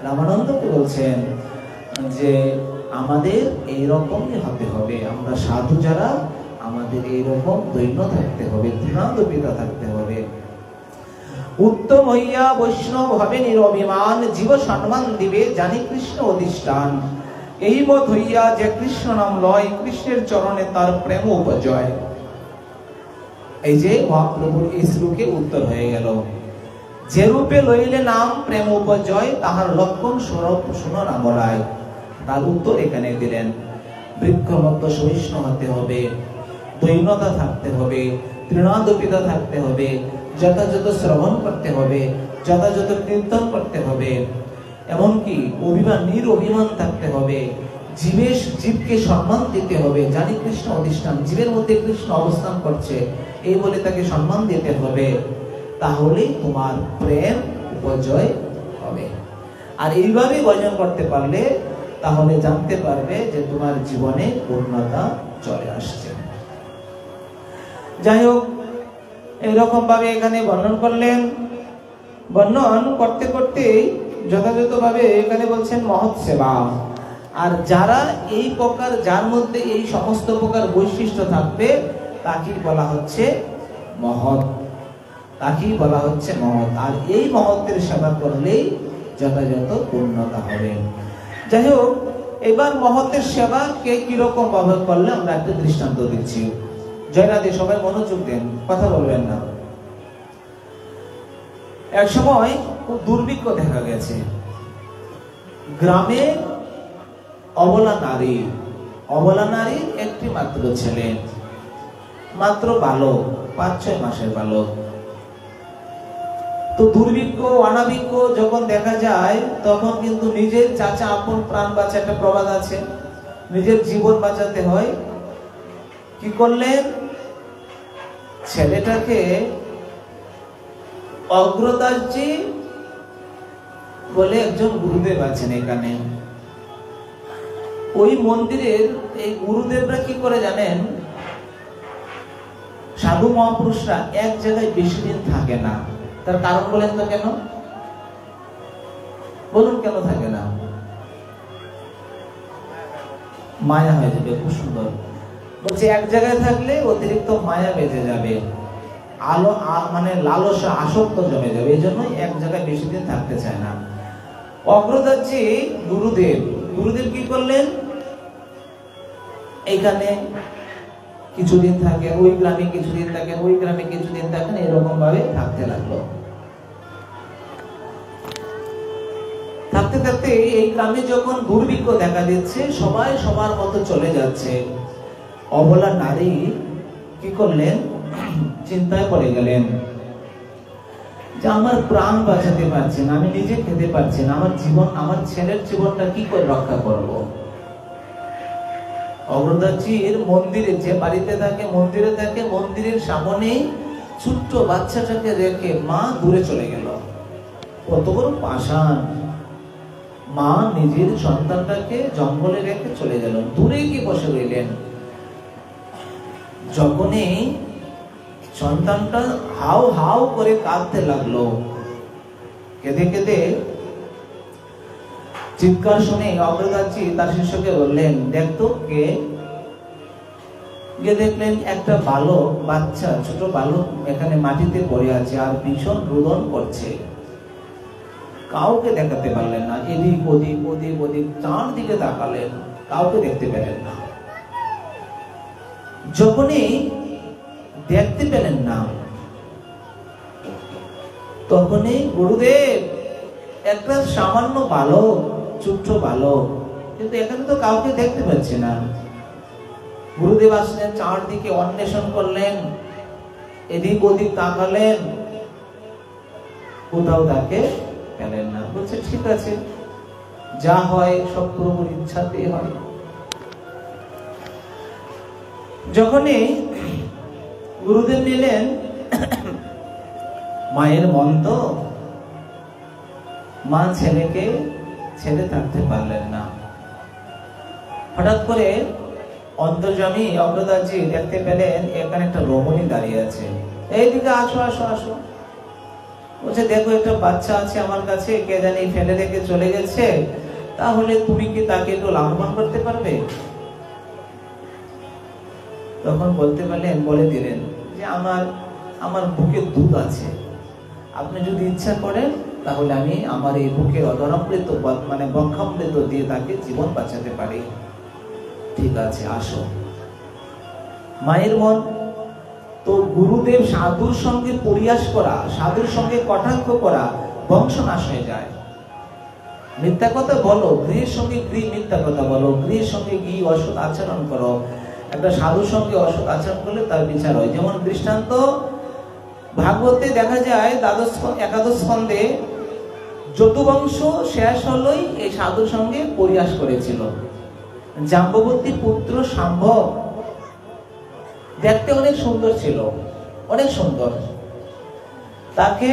Speaker 1: রামানন্দকে বলছেন যে আমাদের এইরকমই হতে হবে, আমরা সাধু যারা আমাদের এইরকম দৈন্য থাকতে হবে, তৃণাদপিতা থাকতে হবে। উত্তম হইয়া বৈষ্ণব হবে নিরভিমান, জীব সম্মান দিবে জানি কৃষ্ণ অধিষ্ঠান। এই মত হইয়া যে কৃষ্ণ নাম লয়, কৃষ্ণের চরণে তার প্রেম উপজয়। এই যে মহাপ্রভুর এই শ্লোকে উত্তর হয়ে গেল। যে রূপে লইলে নাম প্রেম উপজয়, তাহার লক্ষণ স্বরূপ শুনো না বলায়। তার উত্তর এখানে দিলেন। বৃক্ষমত্ত সহিষ্ণু হতে হবে, দৈন্যতা থাকতে হবে, তৃণাদপিতা থাকতে হবে, যথাযথ শ্রবণ করতে হবে, যথাযথ কীর্তন করতে হবে, এমনকি নিরভিমান থাকতে হবে, জীবকে সম্মান দিতে হবে। জানি কৃষ্ণ অধিষ্ঠান, জীবের মধ্যে কৃষ্ণ অবস্থান করছে এই বলে তাকে সম্মান দিতে হবে। তাহলেই তোমার প্রেম উপজয় হবে। আর এইভাবে ভজন করতে পারলে তাহলে জানতে পারবে যে তোমার জীবনে পূর্ণতা চলে আসছে। যাই হোক, এইরকম ভাবে এখানে বর্ণন করলেন। বর্ণন করতে করতে যথাযথভাবে এখানে বলছেন মহৎ সেবা। আর যারা এই প্রকার, যার মধ্যে এই সমস্ত প্রকার বৈশিষ্ট্য থাকবে তাকেই বলা হচ্ছে মহৎ, তাকেই বলা হচ্ছে মহৎ। আর এই মহত্বের সেবা করলেই যথাযথ পূর্ণতা হবে। যাই হোক, এবার মহতের সেবা কে কিরকম ব্যবহার করলে আমরা একটা দৃষ্টান্ত দিচ্ছি। জয়নাদি সবাই মনোযোগ দেন, কথা বলবেন না। এক সময় খুব দুর্ভিক্ষ দেখা গেছে গ্রামে। অবলা নারীর একটি মাত্র ছেলে, মাত্র বালক, 5-6 মাসের বালক। তো দুর্ভিক্ষ অনাভিক্ষ যখন দেখা যায় তখন কিন্তু নিজের চাচা আপন প্রাণ বাঁচা, একটা প্রবাদ আছে, নিজের জীবন বাঁচাতে হয়। কি করলেন? ছেলেটাকে অগ্রদাসজি বলে একজন গুরুদেব আছেন এখানে, ওই মন্দিরের এই গুরুদেবরা কি করে জানেন? সাধু মহাপুরুষরা এক জায়গায় বেশি দিন থাকে না। তার কারণ বলেন তো কেন? বলুন কেন থাকে না? মায়া হয়ে যাবে। খুব সুন্দর বলছে, এক জায়গায় থাকলে অতিরিক্ত মায়া বেঁধে যাবে, মানে লালসা, আসক্ত জমে যাবে। এই জন্যই এক জায়গায় বেশি দিন থাকতে চায় না। অগ্রদাসজি গুরুদেব কি করলেন? এইখানে কিছুদিন থাকেন, ওই গ্রামে কিছুদিন থাকেন, ওই গ্রামে কিছুদিন থাকেন, এরকম ভাবে থাকতে লাগলো। থাকতে থাকতে এই গ্রামে যখন দুর্ভিক্ষ দেখা দিচ্ছে, সবাই সবার মতো চলে যাচ্ছে, অবলা নারী কি করলেন? চিন্তায় পড়ে গেলেন যে আমার প্রাণ বাঁচাতে পারছি না, আমি নিজে খেতে পারছি না, আমার ছেলের জীবনটা কি করে রক্ষা করব? অগ্রদাসজির মন্দিরে, যে বাড়িতে থাকে, মন্দিরের সামনে ছোট্ট বাচ্চাটাকে রেখে মা দূরে চলে গেল। কত বড় পাষাণ! মা নিজের সন্তানটাকে জঙ্গলে রেখে চলে গেল, দূরে গিয়ে বসে রইলেন। যখনই সন্তানটা হাউ হাউ করে কাঁদতে লাগলো, কেঁদে কেঁদে চিৎকার শুনে অগ্রদাসজি তার শিষ্যকে বললেন, দেখতো কে? গিয়ে দেখলেন একটা বালক, বাচ্চা, ছোট বালক এখানে মাটিতে পড়ে আছে আর ভীষণ রোদন করছে। কাউকে দেখাতে পারলেন না, এদিক ওদিক চারদিকে তাকালেন, কাউকে দেখতে পেলেন না। যখনই দেখতে পেলেন না, তখনই গুরুদেব, একটা সামান্য বালক, ছোট্ট বালক, কিন্তু এখানে তো কাউকে দেখতে পাচ্ছি না। গুরুদেব আসলেন, চারদিকে অন্বেষণ করলেন, এদিক ওদিক তাকালেন, কোথাও তাকে পেলেন না। বলছে, ঠিক আছে, যা হয় সব প্রভুর ইচ্ছাতেই হয়। যখনই গুরুদেব নিলেন, মায়ের মন তো, মা ছেড়ে থাকতে পারলেন না। হঠাৎ করে অন্তর্যামী অগ্রদাসজি দেখতে পেলেন এখানে একটা রমণী দাঁড়িয়ে আছে। এইদিকে আসো আসো আসো। বলছে, দেখো একটা বাচ্চা আছে আমার কাছে, কে জানি ফেলে রেখে চলে গেছে, তাহলে তুমি কি তাকে একটু লালন করতে পারবে? তখন বলে দিলেন যে আমার বুকে দুধ আছে, আপনি যদি ইচ্ছা করেন তাহলে আমি আমার এই বুকের অধরামৃত, মানে বক্ষামৃত দিয়ে তাকে জীবন বাঁচাতে পারি। ঠিক আছে, আসো। মায়ের মন তো গুরুদেব সাধুর সঙ্গে পরিহাস করা, সাধুর সঙ্গে কটাক্ষ করা বংশ নাশ হয়ে যায়। মিথ্যা কথা বলো, গৃহের সঙ্গে গৃহ মিথ্যা কথা বলো, গৃহের সঙ্গে গৃহ অসৎ আচরণ করো, একটা সাধুর সঙ্গে অসৎ আচরণ করলে তার বিচার হয়। যেমন দৃষ্টান্ত ভাগবতে দেখা যায় একাদশ স্কন্ধে যদুবংশ শেষ হলোই এই সাধুর সঙ্গে পরিহাস করেছিল। জাম্ববতী পুত্র সম্ভব দেখতে অনেক সুন্দর ছিল, অনেক সুন্দর, তাকে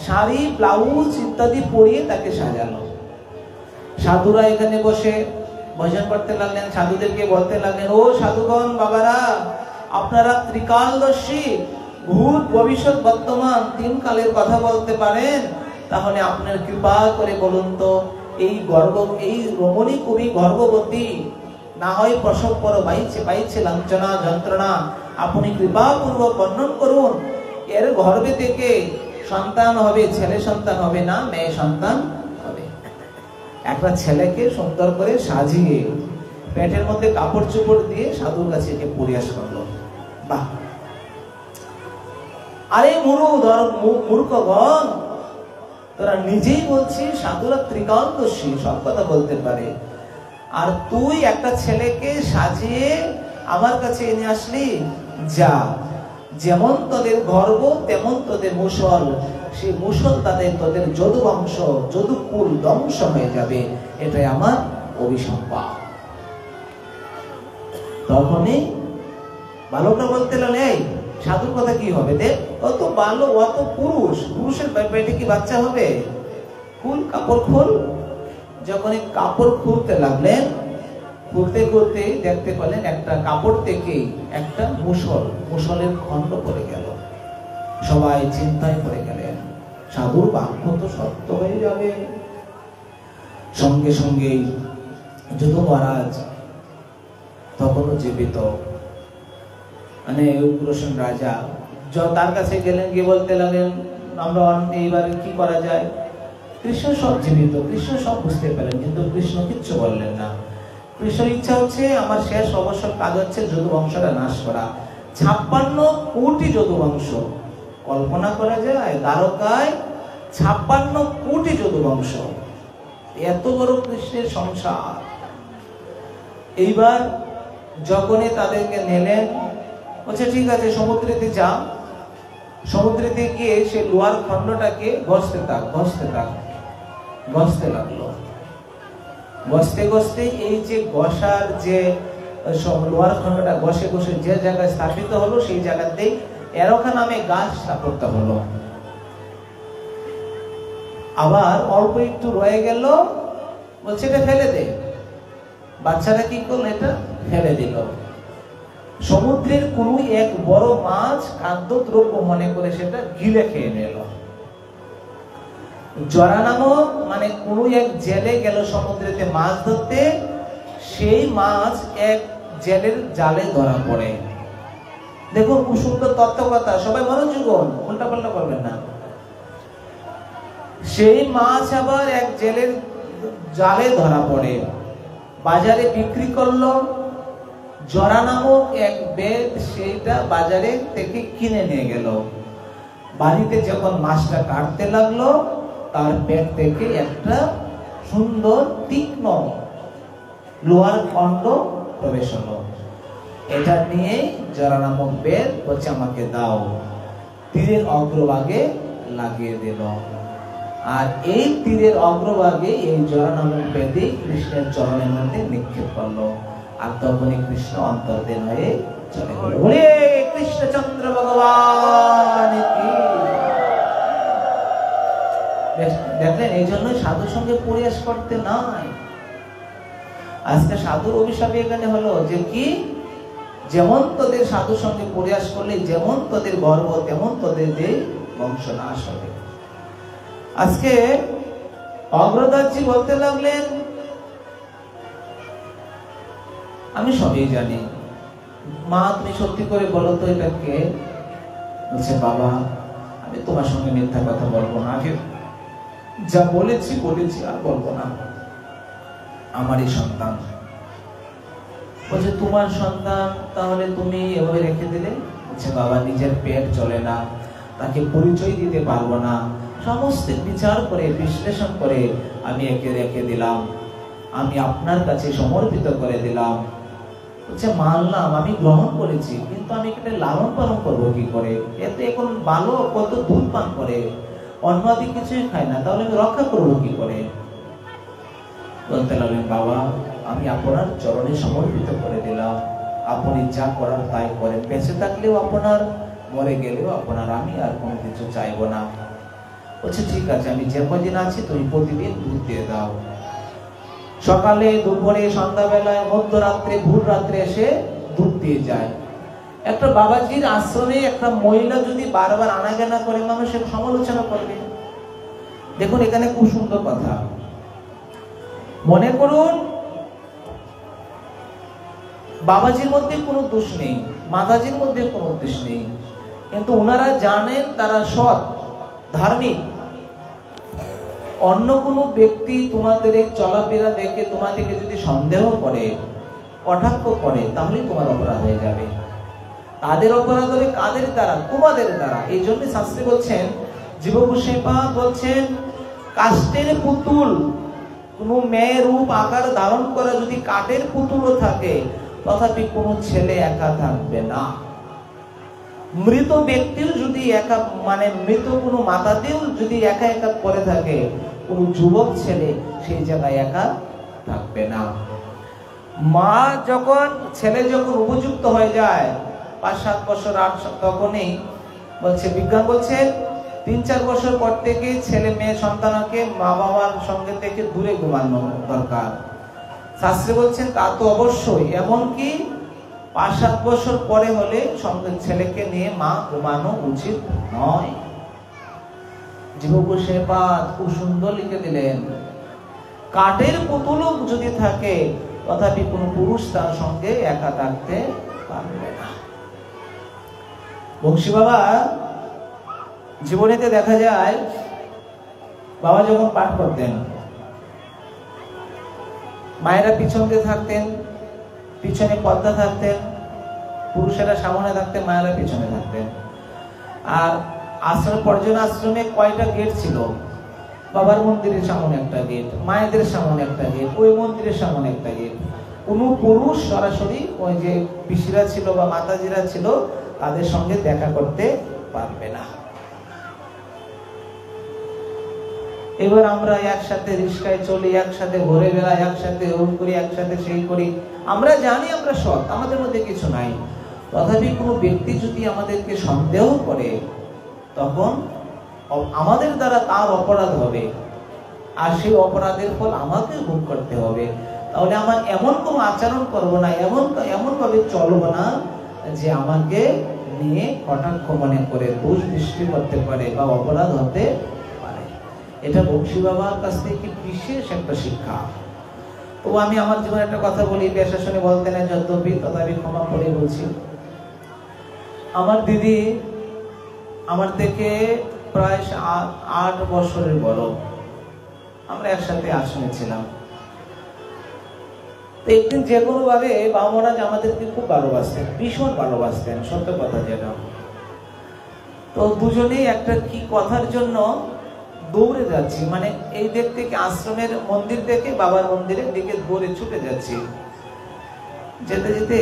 Speaker 1: শাড়ি ব্লাউজ ইত্যাদি পরিয়ে তাকে সাজালো। সাধুরা এখানে বসে ভজন করতে লাগলেন, সাধুদেরকে বলতে লাগলেন, ও সাধুগণ বাবারা, আপনারা ত্রিকালদর্শী, ভূত ভবিষ্যৎ বর্তমান তিন কালের কথা বলতে পারেন, তাহলে আপনার কৃপা করে বলুন তো এই রমণী কবি গর্ভবতী, না হয় প্রসব পর পাইছে লাঞ্ছনা যন্ত্রণা, আপনি কৃপাপূর্বক বর্ণন করুন, এর গর্ভে থেকে সন্তান হবে, ছেলে সন্তান হবে না মেয়ে সন্তান হবে। একটা ছেলেকে সুন্দর করে সাজিয়ে পেটের মধ্যে কাপড় চোপড় দিয়ে সাধুর কাছে পরিহাস করলো। বাহ! আরে মূর্খগণ, তোরা নিজেই বলছিস সাধুরা ত্রিকালদর্শী, সব কথা বলতে পারে, আর তুই একটা ছেলেকে সাজিয়ে আমার কাছে এনে আসলি। যা, যেমন তোদের গর্ব তেমন তোদের মুসল, সেই মুসল তোদের যদুবংশ যদুকুল ধ্বংস হয়ে যাবে, এটাই আমার অভিসম্পাদ। তখনই বালকটা বলতে লাগলে, এই সাধুর কথা কি হবে, দেখ অত বালক, অত পুরুষের পেটে কি বাচ্চা হবে? খুল, কাপড় খুল। যখন কাপড় খুলতে লাগলেন, খুলতে খুলতে দেখতে পেলেন একটা কাপড় থেকে একটা মুসলের খণ্ড পড়ে গেল। সবাই চিন্তায় পড়ে গেলেন, সাধুর বাক্য তো সত্য হয়ে যাবে। সঙ্গে সঙ্গেই যদু মহারাজ তখনও জীবিত, মানে উগ্রসেন রাজা, তার কাছে গেলেন, গিয়ে বলতে লাগলেন, আমরা এইবারে কি করা যায়? কৃষ্ণ সব জীবিত, কৃষ্ণ সব বুঝতে পেলেন, কিন্তু কৃষ্ণ কিচ্ছু বললেন না। কৃষ্ণের ইচ্ছা হচ্ছে, আমার শেষ অবসর কাজ হচ্ছে যদুবংশটা নাশ করা। 56 কোটি যদুবংশ, কল্পনা করা যায়, দ্বারকায় 56 কোটি যদুবংশ, এত বড় কৃষ্ণের সংসার। এইবার যখনই তাদেরকে নিলেন, বলছে ঠিক আছে সমুদ্রেতে যা, সমুদ্রেতে গিয়ে সে লোহার খণ্ডটাকে ঘষতে লাগলো। ঘষতে ঘষতে এই যে ঘষার যে লোহার খণ্ডটা ঘষে ঘষে যে জায়গায় স্থাপিত হলো, সেই জায়গাতেই এরোখা নামে গাছ স্থাপত্য হলো। আবার অল্প একটু রয়ে গেল, বলছে এটা ফেলে দে। বাচ্চারা কি করলো, এটা ফেলে দিল। সমুদ্রের কোন এক বড় মাছ খাদ্যদ্রব্য মনে করে সেটা গিলে খেয়ে নিল। জরা নামক মানে কোন এক জেলে গেল সমুদ্রেতে মাছ ধরতে, সেই মাছ এক জেলের জালে ধরা পড়ে। দেখুন খুব সুন্দর তত্ত্বকথা, সবাই মনোযোগ, উল্টা পাল্টা করবেন না। সেই মাছ আবার এক জেলের জালে ধরা পড়ে, বাজারে বিক্রি করলো। জরা নামক এক বেদ সেইটা বাজারে থেকে কিনে নিয়ে গেল। বাড়িতে যখন মাছটা কাটতে লাগলো, তার পেট থেকে একটা সুন্দর তীক্ষ্ণ লোহার খণ্ড প্রবেশ হলো। এটা নিয়ে জরা নামক বেদ বলছে আমাকে দাও, তীরের অগ্রভাগে লাগিয়ে দিল। আর এই তীরের অগ্রভাগে এই জরা নামক বেদে কৃষ্ণের চরণের মধ্যে নিক্ষেপ করলো। আর তখনই কৃষ্ণ অন্তর্ধান হয়ে চলে গেল। বলে কৃষ্ণচন্দ্র ভগবান কি। দেখলেন, এই জন্য সাধুর সঙ্গে পরিহাস করতে নাই। আজকে সাধুর অভিশাপ এখানে হলো যে কি, যেমন তোদের সাধুর সঙ্গে পরিহাস করলে যেমন তোদের গর্ব, তেমন তোদের বংশ নাশ হবে। আজকে অগ্রদাসজি বলতে লাগলেন, আমি সবই জানি, মা তুমি সত্যি করে বলো তো এটা কে? বলছে বাবা, আমি তোমার সঙ্গে মিথ্যা কথা বলবো না, আগে যা বলেছি আর বলবো না, আমারই সন্তান। বলছে তোমার সন্তান, তাহলে তুমি এভাবে রেখে দিলে? যে বাবা নিজের পেট চলে না, তাকে পরিচয় দিতে পারবো না, সমস্ত বিচার করে বিশ্লেষণ করে আমি একে রেখে দিলাম, আমি আপনার কাছে সমর্পিত করে দিলাম। বলছে মানলাম, আমি গ্রহণ করেছি, কিন্তু আমি এটা লালন পালন করবো কি করে? এতে এখন ভালো কত দুধ পান করে, অন্য আদি কিছুই খায় না, তাহলে আমি রক্ষা করবো কি করে? বলতে লাগলেন বাবা আমি আপনার চরণে সমর্পিত করে দিলাম, আপনি যা করার তাই করেন, বেঁচে থাকলেও আপনার, মরে গেলেও আপনার, আমি আর কোনো কিছু চাইবো না। বলছে ঠিক আছে, আমি যে কদিন আছি তুমি প্রতিদিন দুধ দিয়ে দাও। সকালে, দুপুরে, সন্ধ্যাবেলায়, মধ্যরাত্রে, ভোর রাত্রে এসে দুধ দিয়ে যায়। একটা বাবাজির আশ্রমে একটা মহিলা যদি বারবার আনাগোনা করে, মানুষের সমালোচনা করবে। দেখুন এখানে খুব সুন্দর কথা, মনে করুন বাবাজির মধ্যে কোনো দোষ নেই, মাতাজির মধ্যে কোনো দোষ নেই, কিন্তু ওনারা জানেন তারা সৎ, ধার্মিক। অন্য কোনো ব্যক্তি তোমাদের এই চলাফেরা দেখে তোমাদেরকে যদি সন্দেহ করে, কটাক্ষ করে, তাহলে তোমার অপরাধ হয়ে যাবে। তাদের অপরাধ হবে কাদের দ্বারা? তোমাদের দ্বারা। এই জন্য শাস্ত্রী বলছেন, জীবগোস্বামীপাদ বলছেন, কাষ্ঠের পুতুল, কোন মেয়ের রূপ আকার ধারণ করা যদি কাঠের পুতুলও থাকে, তথাপি কোনো ছেলে একা থাকবে না। মৃত ব্যক্তিও যদি একা, মানে মৃত কোনো মাতাতেও যদি একা একা পড়ে থাকে, কোন যুবক ছেলে সেই জায়গায় একা থাকবে না। মা যখন, ছেলে যখন উপযুক্ত হয়ে যায় 5-7 বছর 8, তখনই বলছে, বিজ্ঞান বলছে 3-4 বছর পর থেকে ছেলে মেয়ে সন্তানকে মা বাবার সঙ্গে থেকে দূরে ঘুমানো দরকার। শাস্ত্রে বলছেন তা তো অবশ্যই, এমনকি 5-7 বছর পরে হলে সঙ্গে ছেলেকে নিয়ে মা ঘুমানো উচিত নয়। জীবগোস্বামীপাদ খুব সুন্দর লিখে দিলেন, কাঠের পুতুলও যদি থাকে, তথাপি কোন পুরুষ তার সঙ্গে একা থাকতে পারবে না। বংশী বাবা জীবনেতে দেখা যায়, বাবা যখন পাঠ করতেন, মায়েরা পিছন দিয়ে থাকতেন, পিছনে পর্দা থাকতেন, পুরুষেরা সামনে থাকতেন, মায়েরা পিছনে থাকতেন। আর আশ্রম, পর্যটন আশ্রমে কয়টা গেট ছিল? বাবার মন্দিরের সামনে একটা গেট, মায়েদের সামনে একটা গেট, ওই মন্দিরের সামনে একটা গেট। কোন পুরুষ সরাসরি ওই যে পিসিরা ছিল বা মাতাজিরা ছিল, তাদের সঙ্গে দেখা করতে পারবে না। এবার আমরা একসাথে রিস্কায় চলি, একসাথে ঘুরে বেড়াই, একসাথে ওই করি, একসাথে সেই করি, আমরা জানি আমরা সৎ, আমাদের মধ্যে কিছু নাই। তথাপি কোনো ব্যক্তি যদি আমাদেরকে সন্দেহ করে, তখন আমাদের দ্বারা তার অপরাধ হবে, আর সেই অপরাধের ফল আমাকে ভোগ করতে হবে। তাহলে আমার এমন কোনো আচরণ করব না, এমন ভাবে চলবো না যে আমাকে নিয়ে কটাক্ষ মনে করে দোষ দৃষ্টি করতে পারে বা অপরাধ হতে পারে। এটা বংশী বাবার কাছ থেকে বিশেষ একটা শিক্ষা। তো আমি আমার জীবনে একটা কথা বলি, পেশাসনে বলতে না, যদ্যপি তথাপি ক্ষমা করে বলছি। আমার দিদি আমার থেকে প্রায় 8 বছরের বড়, আমরা একসাথে আশ্রমে ছিলাম। একদিন যে কোনো ভাবে বাবা মহারাজ আমাদেরকে খুব ভালোবাসতেন, ভীষণ ভালোবাসতেন, সত্য কথা যেটা। তো দুজনেই একটা কি কথার জন্য দৌড়ে যাচ্ছি, মানে এই দিক থেকে আশ্রমের মন্দির থেকে বাবার মন্দিরের দিকে দৌড়ে ছুটে যাচ্ছি। যেতে যেতে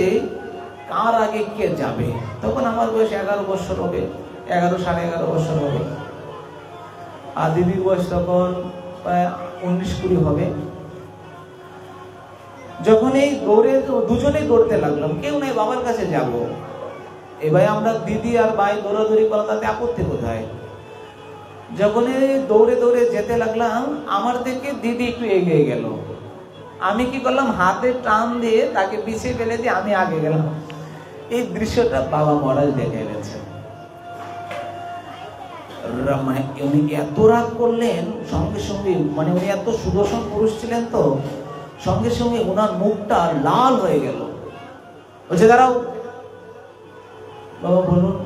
Speaker 1: কার আগে কে যাবে, তখন আমার বয়স 11 বছর হবে, 11 সাড়ে 11 বছর হবে, আর দিদির বয়স তখন প্রায় 19-20 হবে। যখন এই দৌড়ে, দুজনেই দৌড়তে লাগলাম, কেউ নাই বাবার কাছে যাব। এবার আমরা দিদি আর ভাই দৌড়াদৌড়ি করা, তাতে আপত্তি কোথায়? যখন দৌড়ে দৌড়ে যেতে লাগলাম, আমার থেকে দিদি একটু এগিয়ে গেল। আমি কি করলাম, হাতে টান দিয়ে তাকে পিছিয়ে ফেলে দিয়ে আমি আগে গেলাম। এই দৃশ্যটা বাবা মহারাজ দেখে গেছে। মানে উনি এত রাগ করলেন, সঙ্গে সঙ্গে, মানে উনি এত সুদর্শন পুরুষ ছিলেন, তো সঙ্গে সঙ্গে ওনার মুখটা লাল হয়ে গেল। বলছে দাঁড়াও বাবা, বলুন।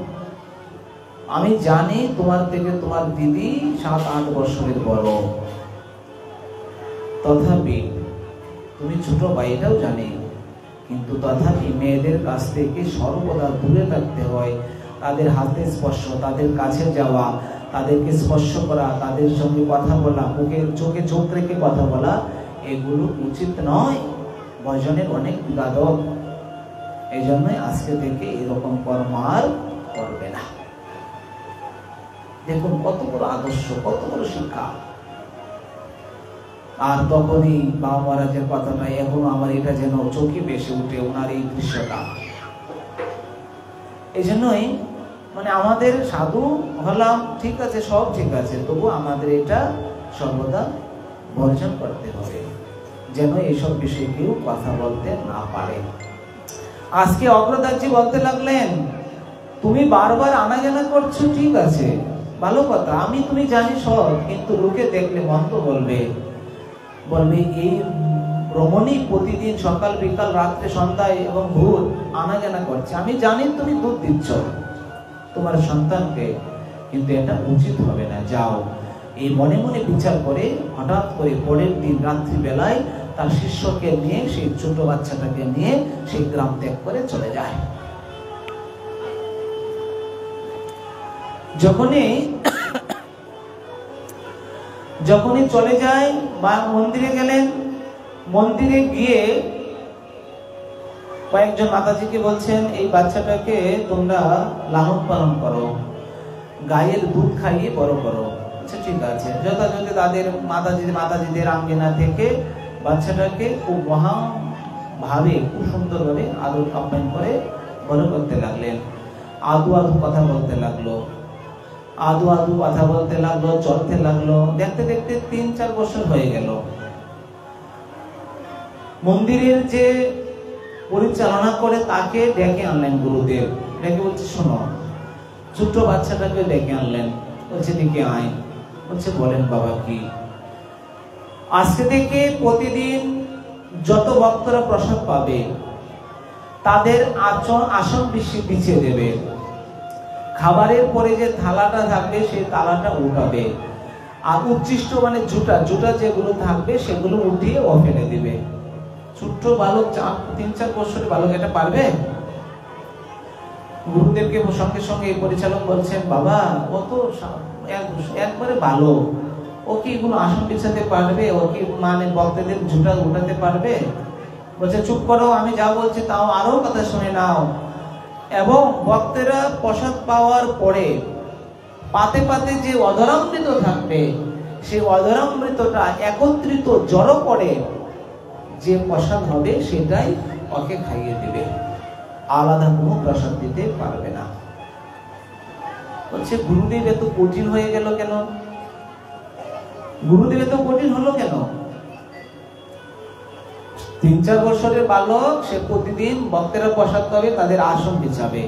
Speaker 1: আমি জানি তোমার থেকে তোমার দিদি 7-8 বছরের বড়, তথাপি তুমি ছোট ভাই, এটাও জানি, কিন্তু তথাপি মেয়েদের কাছ থেকে সর্বদা দূরে থাকতে হয়। তাদের হাতে স্পর্শ, তাদের কাছে যাওয়া, তাদেরকে স্পর্শ করা, তাদের সঙ্গে কথা বলা, মুখের চোখে চোখ রেখে কথা বলা, এগুলো উচিত নয়, ভজনের অনেক বিবাদক। এই জন্যই আজকে থেকে এরকম কর্ম আর করবে না। দেখুন কত বড় আদর্শ, কত বড় শিক্ষা। আর তখনই বাবা মহারাজের কথাটা এখনো আমার এটা যেন চোখে ভেসে উঠে, ওনার এই দৃশ্যটা। এই জন্যই মানে আমাদের সাধু হলাম, ঠিক আছে, সব ঠিক আছে, তবু আমাদের এটা সর্বদা বর্জন করতে হবে, যেন এইসব বিষয়ে কেউ কথা বলতে না পারে। আজকে অগ্রদাসজি বলতে লাগলেন, তুমি বারবার আনাজানা করছো, ঠিক আছে, ভালো কথা, আমি তুমি জানি সব, কিন্তু লোকে দেখলে মন্দ বলবে, এই রমণী প্রতিদিন সকাল বিকাল রাত্রে সন্ধ্যায় এবং ভোর আনাজানা করছে, আমি জানি তুমি দুধ দিচ্ছ তোমার সন্তানকে, কিন্তু এটা উচিত হবে না, যাও। এই মনে মনে বিচার করে হঠাৎ করে পরের দিন রাত্রি বেলায় তার শিষ্যকে নিয়ে, সেই ছোট বাচ্চাটাকে নিয়ে সেই গ্রাম ত্যাগ করে চলে যায়। যখনই চলে যায় বা মন্দিরে গেলেন, মন্দিরে গিয়ে কয়েকজন মাতাজিকে বলছেন, এই বাচ্চাটাকে তোমরা লালন পালন করো, গায়ের দুধ খাইয়ে বড় করো। আচ্ছা ঠিক আছে, যথাযথ তাদের মাতাজিদের আঙ্গিনা থেকে বাচ্চাটাকে খুব মহাভাবে, খুব সুন্দরভাবে আদর আপ্যায়ন করে বড় করতে লাগলেন। আদু আদু কথা বলতে লাগলো, আদু আদু কথা বলতে লাগলো, চলতে লাগলো। দেখতে দেখতে 3-4 বছর হয়ে গেল। মন্দিরের যে পরিচালনা করে তাকে ডেকে আনলেন গুরুদেব, ডেকে বলছে, শোনো, ছোট্ট বাচ্চাটাকে ডেকে আনলেন, বলছে ডেকে আয়। বলছে, বলেন বাবা কি? আজকে থেকে প্রতিদিন যত ভক্তরা প্রসাদ পাবে তাদের আসন বিছিয়ে দেবে, খাবারের পরে যে থালাটা থাকবে সেই থালাটা উঠাবে, আর উচ্ছিষ্ট মানে জুটা যেগুলো থাকবে সেগুলো উঠিয়ে ও ফেলে দিবে। ছোট্ট বালক, 3-4 বছরের বালক, এটা পারবে? গুরুদেবকে সঙ্গে সঙ্গে এই পরিচালক বলছেন, বাবা ও তো একবারে ভালো, ও কি এগুলো আসন বিছাতে পারবে? ও কি মানে ভক্তদের জুটা উঠাতে পারবে? বলছে, চুপ করো, আমি যা বলছি তাও আরো কথা শুনে নাও। এবং ভক্তেরা প্রসাদ পাওয়ার পরে পাতে পাতে যে অধরামৃত থাকবে, সেই অধরামৃতটা একত্রিত জড়ো করে যে প্রসাদ হবে সেটাই ওকে খাইয়ে দিবে, আলাদা কোনো প্রসাদ দিতে পারবে না। বলছে, গুরুদেব এত কঠিন হয়ে গেল কেন? গুরুদেব এত কঠিন হলো কেন? 3-4 বছরের বালক, সে প্রতিদিন ভক্তেরা প্রসাদ পাবে, তাদের আসন বিছাবে,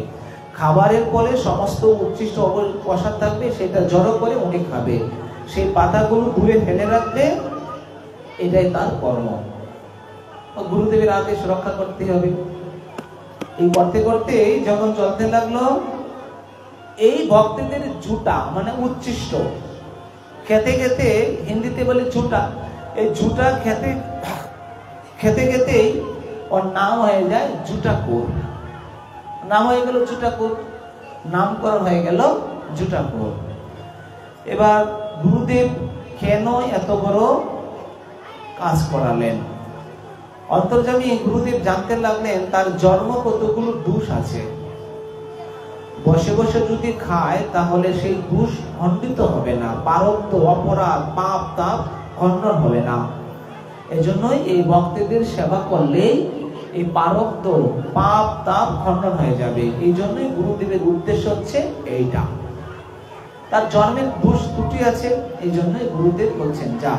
Speaker 1: খাবারের পরে সমস্ত উচ্ছিষ্ট প্রসাদ থাকবে, সেটা জড়ো করে উনি খাবে, সেই পাতাগুলো দূরে ফেলে রাখবে, এটাই তার কর্ম। গুরুদেবের আদেশ রক্ষা করতে হবে। এই করতে করতে যখন চলতে লাগলো, এই ভক্তদের জুটা মানে উচ্ছিষ্ট খেতে খেতে, হিন্দিতে বলে জুটা, এই জুটা খেতে খেতে খেতেই ওর নাম হয়ে যায় জুটাকুর। নাম হয়ে গেল জুটাকুর, নামকরণ হয়ে গেল জুটাকুর। এবার গুরুদেব কেন এত বড় কাজ করালেন? অন্তর্যামী গুরুদেব জানতে লাগলেন তার জন্ম কতগুলো দোষ আছে, বসে বসে যদি খায় তাহলে সেই দোষ খণ্ডিত হবে না, পারব্ধ অপরাধ পাপ তাপ খণ্ডন হবে না। এজন্যই এই ভক্তদের সেবা করলেই এই পারব্ধ পাপ তাপ খণ্ডন হয়ে যাবে। এই জন্যই গুরুদেবের উদ্দেশ্য হচ্ছে এইটা। তার জন্মের দোষ ত্রুটি আছে, এই জন্যই গুরুদেব বলছেন যা।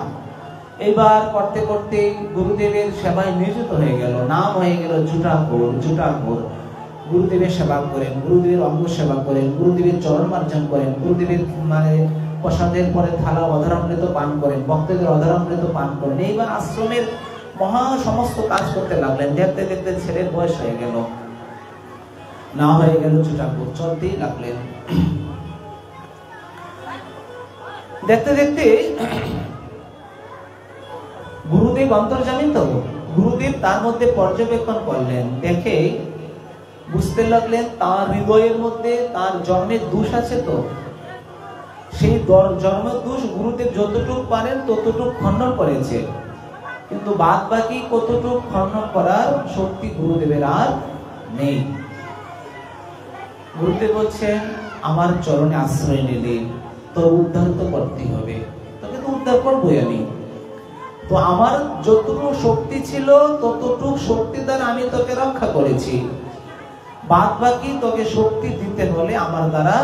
Speaker 1: এবার করতে করতে গুরুদেবের সেবায় নিয়োজিত হয়ে গেল, নাম হয়ে গেল জুটাকুর। জুটাকুর গুরুদেবের সেবা করেন, গুরুদেবের অঙ্গ সেবা করেন, গুরুদেবের চরণ মার্জন করেন, গুরুদেবের মানে প্রসাদের পরে থালা অধরামৃত পান করেন, ভক্তদের অধরামৃত পান করেন। এইবার আশ্রমের মহা সমস্ত কাজ করতে লাগলেন। দেখতে দেখতে ছেলের বয়স হয়ে গেল, না হয়ে গেল জুটাকুর, চলতেই লাগলেন। দেখতে দেখতে গুরুদেব অন্তর্যামী তো, গুরুদেব তার মধ্যে পর্যবেক্ষণ করলেন, দেখে বুঝতে লাগলেন তার হৃদয়ের মধ্যে তার জন্মের দোষ আছে, তো সেই জন্মের দোষ গুরুদেব যতটুকু পারেন ততটুকু খণ্ডন করেছে, কিন্তু বাদ বাকি কতটুকু খণ্ডন করার শক্তি গুরুদেবের আর নেই। গুরুদেব বলছেন আমার চরণে আশ্রয় নিলে তোর উদ্ধার তো করতেই হবে, তোকে তো উদ্ধার করবোই আমি। তো আমার যতটুকু শক্তি ছিল ততটুকু শক্তি দ্বারা আমি তোকে রক্ষা করেছি, বাদ বাকি তোকে শক্তি দিতে হলে আমার দ্বারা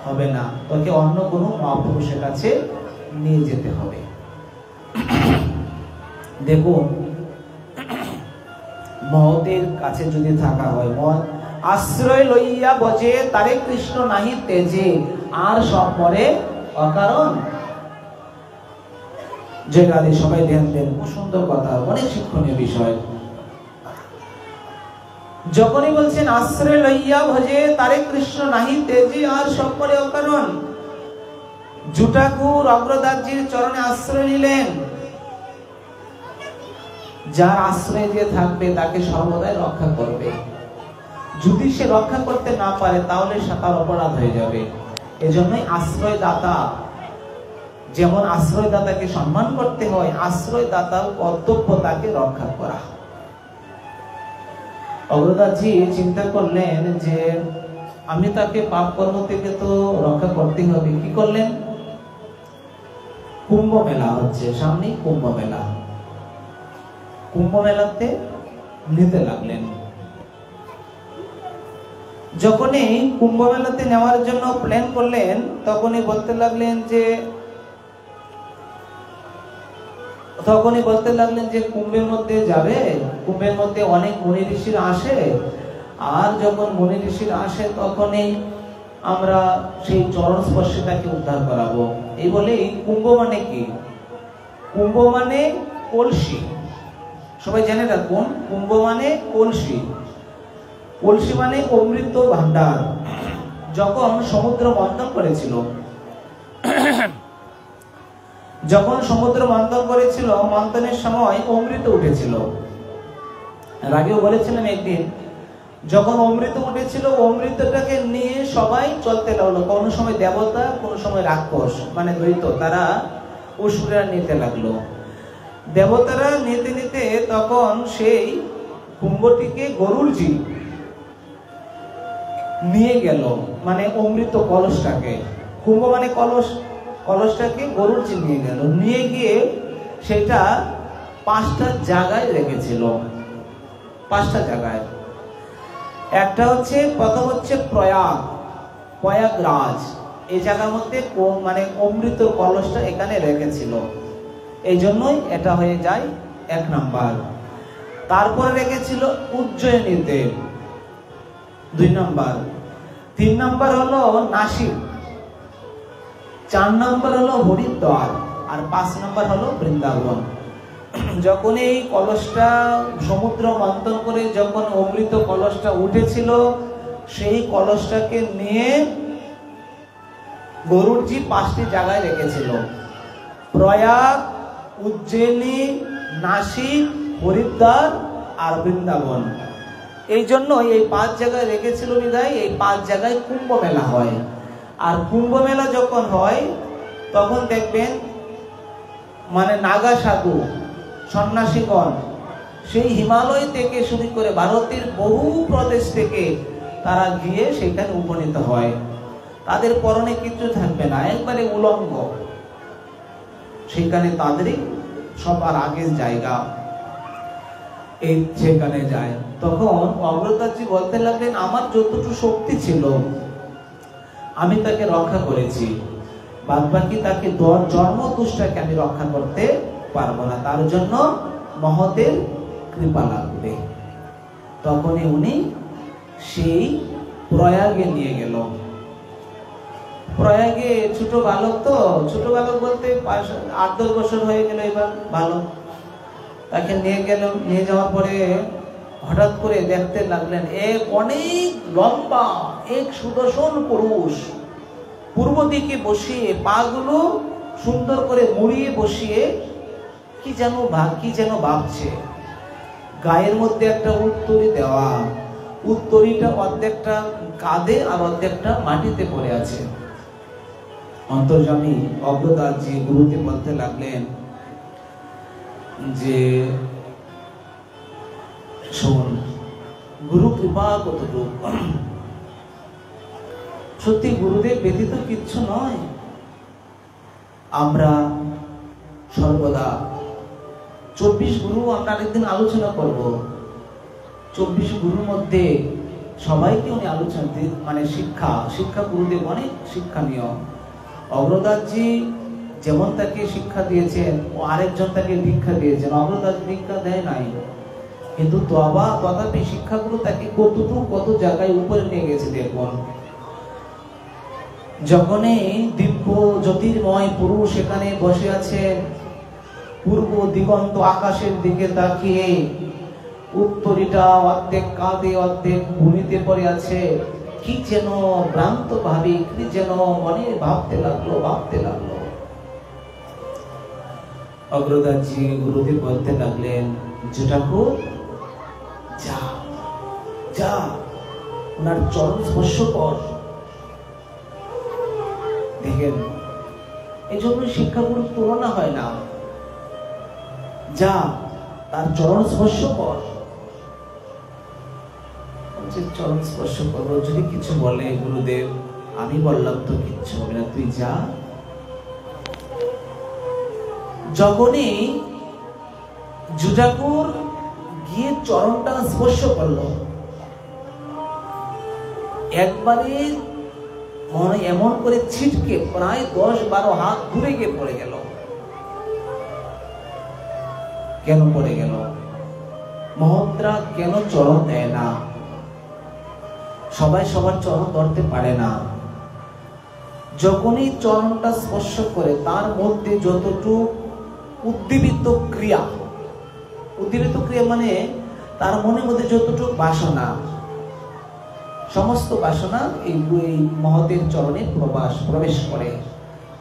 Speaker 1: হবে না, তোকে অন্য কোনো মহাপুরুষের কাছে নিয়ে যেতে হবে। দেখুন মহতের কাছে যদি থাকা হয়, মন আশ্রয় লইয়া বজে তারে কৃষ্ণ নাহি তেজে, আর সব পরে অকারণ। যে গালি সবাই ধ্যান দেন, খুব সুন্দর কথা, অনেক শিক্ষণীয় বিষয়। যখনই বলছেন আশ্রয় লইয়া ভজে তারে কৃষ্ণ নাহি তেজে, আর সব পরে অকারণ, জুটাকুর অগ্রদাসজির চরণে আশ্রয় নিলেন। যার আশ্রয় যে থাকবে তাকে সর্বদাই রক্ষা করবে, যদি সে রক্ষা করতে না পারে তাহলে তার অপরাধ হয়ে যাবে। এজন্যই আশ্রয় দাতা, যেমন আশ্রয় দাতাকে সম্মান করতে হয়, আশ্রয় দাতার কর্তব্য তাকে রক্ষা করা। অগ্রদাসজি চিন্তা করলেন যে আমি তাকে পাপ কর্ম থেকে তো রক্ষা করতে হবে, কি করলেন? কুম্ভ মেলা হচ্ছে সামনে, কুম্ভ মেলা, কুম্ভ মেলাতে নিতে লাগলেন। যখনই কুম্ভ মেলাতে নেওয়ার জন্য প্ল্যান করলেন তখনই বলতে লাগলেন যে কুম্ভের মধ্যে যাবে, কুম্ভের মধ্যে অনেক মুনি ঋষিরা আসে, আর যখন মুনি ঋষিরা আসে তখনই আমরা সেই চরণ স্পর্শে তাকে উদ্ধার করাবো। এই বলে কুম্ভ মানে কি? কুম্ভ মানে কলসি, সবাই জেনে রাখুন। কুম্ভ মানে কলসি, কলসি মানে অমৃত ভান্ডার। যখন সমুদ্র মন্থন করেছিল, মন্থনের সময় অমৃত উঠেছিল। আর আগেও বলেছিলাম একদিন, যখন অমৃত উঠেছিল অমৃতটাকে নিয়ে সবাই চলতে লাগলো। কোনো সময় দেবতা, কোনো সময় রাক্ষস, মানে দ্বৈত, তারা অসুরেরা নিতে লাগলো। দেবতারা নিতে নিতে তখন সেই কুম্ভটিকে গরুড়জি নিয়ে গেল, মানে অমৃত কলসটাকে, কুম্ভ মানে কলস, কলসটাকে গরুড়জি নিয়ে গেল। নিয়ে গিয়ে সেটা 5টা জায়গায় রেখেছিল, 5টা জায়গায়। একটা হচ্ছে, প্রথম হচ্ছে প্রয়াগরাজ, এই জায়গার মধ্যে মানে অমৃত কলসটা এখানে রেখেছিল, এই জন্যই এটা হয়ে যায় 1 নাম্বার। তারপরে রেখেছিল উজ্জয়িনীতে 2 নাম্বার, 3 নাম্বার হলো নাসিক, 4 নাম্বার হলো হরিদ্বার, আর 5 নাম্বার হলো বৃন্দাবন। যখন এই কলসটা সমুদ্র মন্থন করে যখন অমৃত কলসটা উঠেছিল, সেই কলসটাকে নিয়ে গরুড়জি 5টি জায়গায় রেখেছিল, প্রয়াগ, উজ্জয়িনী, নাসিক, হরিদ্বার আর বৃন্দাবন। এই জন্য এই 5 জায়গায় রেখেছিল বিধায় এই 5 জায়গায় কুম্ভ মেলা হয়। আর কুম্ভ মেলা যখন হয় তখন দেখবেন মানে নাগা সাধু, সন্ন্যাসীগণ সেই হিমালয় থেকে শুরু করে ভারতের বহু প্রদেশ থেকে তারা গিয়ে সেখানে উপনীত হয়। তাদের পরনে কিছু থাকবে না, একবারে উলঙ্গ, সেখানে তাদেরই সবার আগের জায়গা, এই সেখানে যায়। তখন অগ্রদাসজি বলতে লাগলেন আমার যতটুকু শক্তি ছিল আমি তাকে রক্ষা করেছি, বাদ বাকি তাকে জন্ম দুষ্টাকে আমি রক্ষা করতে পারবো না, তার জন্য মহতের কৃপা লাগবে। তখনই উনি সেই প্রয়াগে নিয়ে গেল। প্রয়াগে ছোট বালক, তো ছোট বালক বলতে 8-10 বছর হয়ে গেল এবার বালক, তাকে নিয়ে গেল। নিয়ে যাওয়ার পরে হঠাৎ করে দেখতে লাগলেন এক অনেক লম্বা এক সুদর্শন পুরুষ পূর্ব দিকে বসিয়ে, পাগুলো সুন্দর করে মুড়িয়ে বসিয়ে কি যেন ভাবছে। গায়ের মধ্যে একটা উত্তরি দেওয়া, উত্তরীটা অর্ধেকটা কাঁধে আর অর্ধেকটা মাটিতে পড়ে আছে। অন্তর্যামী অগ্রদাসজি গুরুকে বলতে লাগলেন যে শোন, গুরু কৃপা কতটুকু, সত্যি গুরুদেব ব্যতীত কিচ্ছু নয়। আমরা সর্বদা 24 গুরু আমরা আরেকদিন আলোচনা করব। 24 গুরুর মধ্যে সবাইকে উনি আলোচনা মানে শিক্ষা গুরুদেব অনেক শিক্ষণীয়। অগ্রদাসজি যেমন তাকে শিক্ষা দিয়েছেন, ও আরেকজন তাকে দীক্ষা দিয়েছেন। অগ্রদাস দীক্ষা দেয় নাই, কিন্তু তথাপি শিক্ষাগুলো তাকে কত জায়গায় উপরে নিয়ে গেছে। দেখুন, যখনই দিব্য জ্যোতির্ময় পুরুষ সেখানে বসে আছেন, পূর্ব দিগন্ত আকাশের দিকে তাকিয়ে, উত্তরীটা অর্ধেক কাঁধে অর্ধেক ভূমিতে পড়ে আছে, কি যেন ভ্রান্ত ভাবে, কি যেন মনে ভাবতে লাগলো। অগ্রদাসজি গুরুদেব বলতে লাগলেন, ঠাকুর যা ওনার চরণ স্পর্শ কর। দেখেন, এই জন্য শিক্ষাগুরুর তুলনা হয় না। যা তার চরণ স্পর্শ কর। চরণ স্পর্শ করবো, যদি কিছু বলে গুরুদেব, আমি বললাম তো কিচ্ছু হবে না, তুই যা। যখনই জুঠাকুর গিয়ে চরণটা স্পর্শ করলো, একবারে মনে এমন করে ছিটকে প্রায় 10-12 হাত দূরে গিয়ে পড়ে গেল। কেন পড়ে গেল? মহৎরা কেন চরণ দেয় না? সবাই সবার চরণ ধরতে পারে না। যখনই চরণটা স্পর্শ করে, তার মধ্যে যতটুকু উদ্দীপিত ক্রিয়া মানে তার মনের মধ্যে যতটুকু বাসনা, সমস্ত বাসনা এই মহতের চরণে প্রবেশ করে।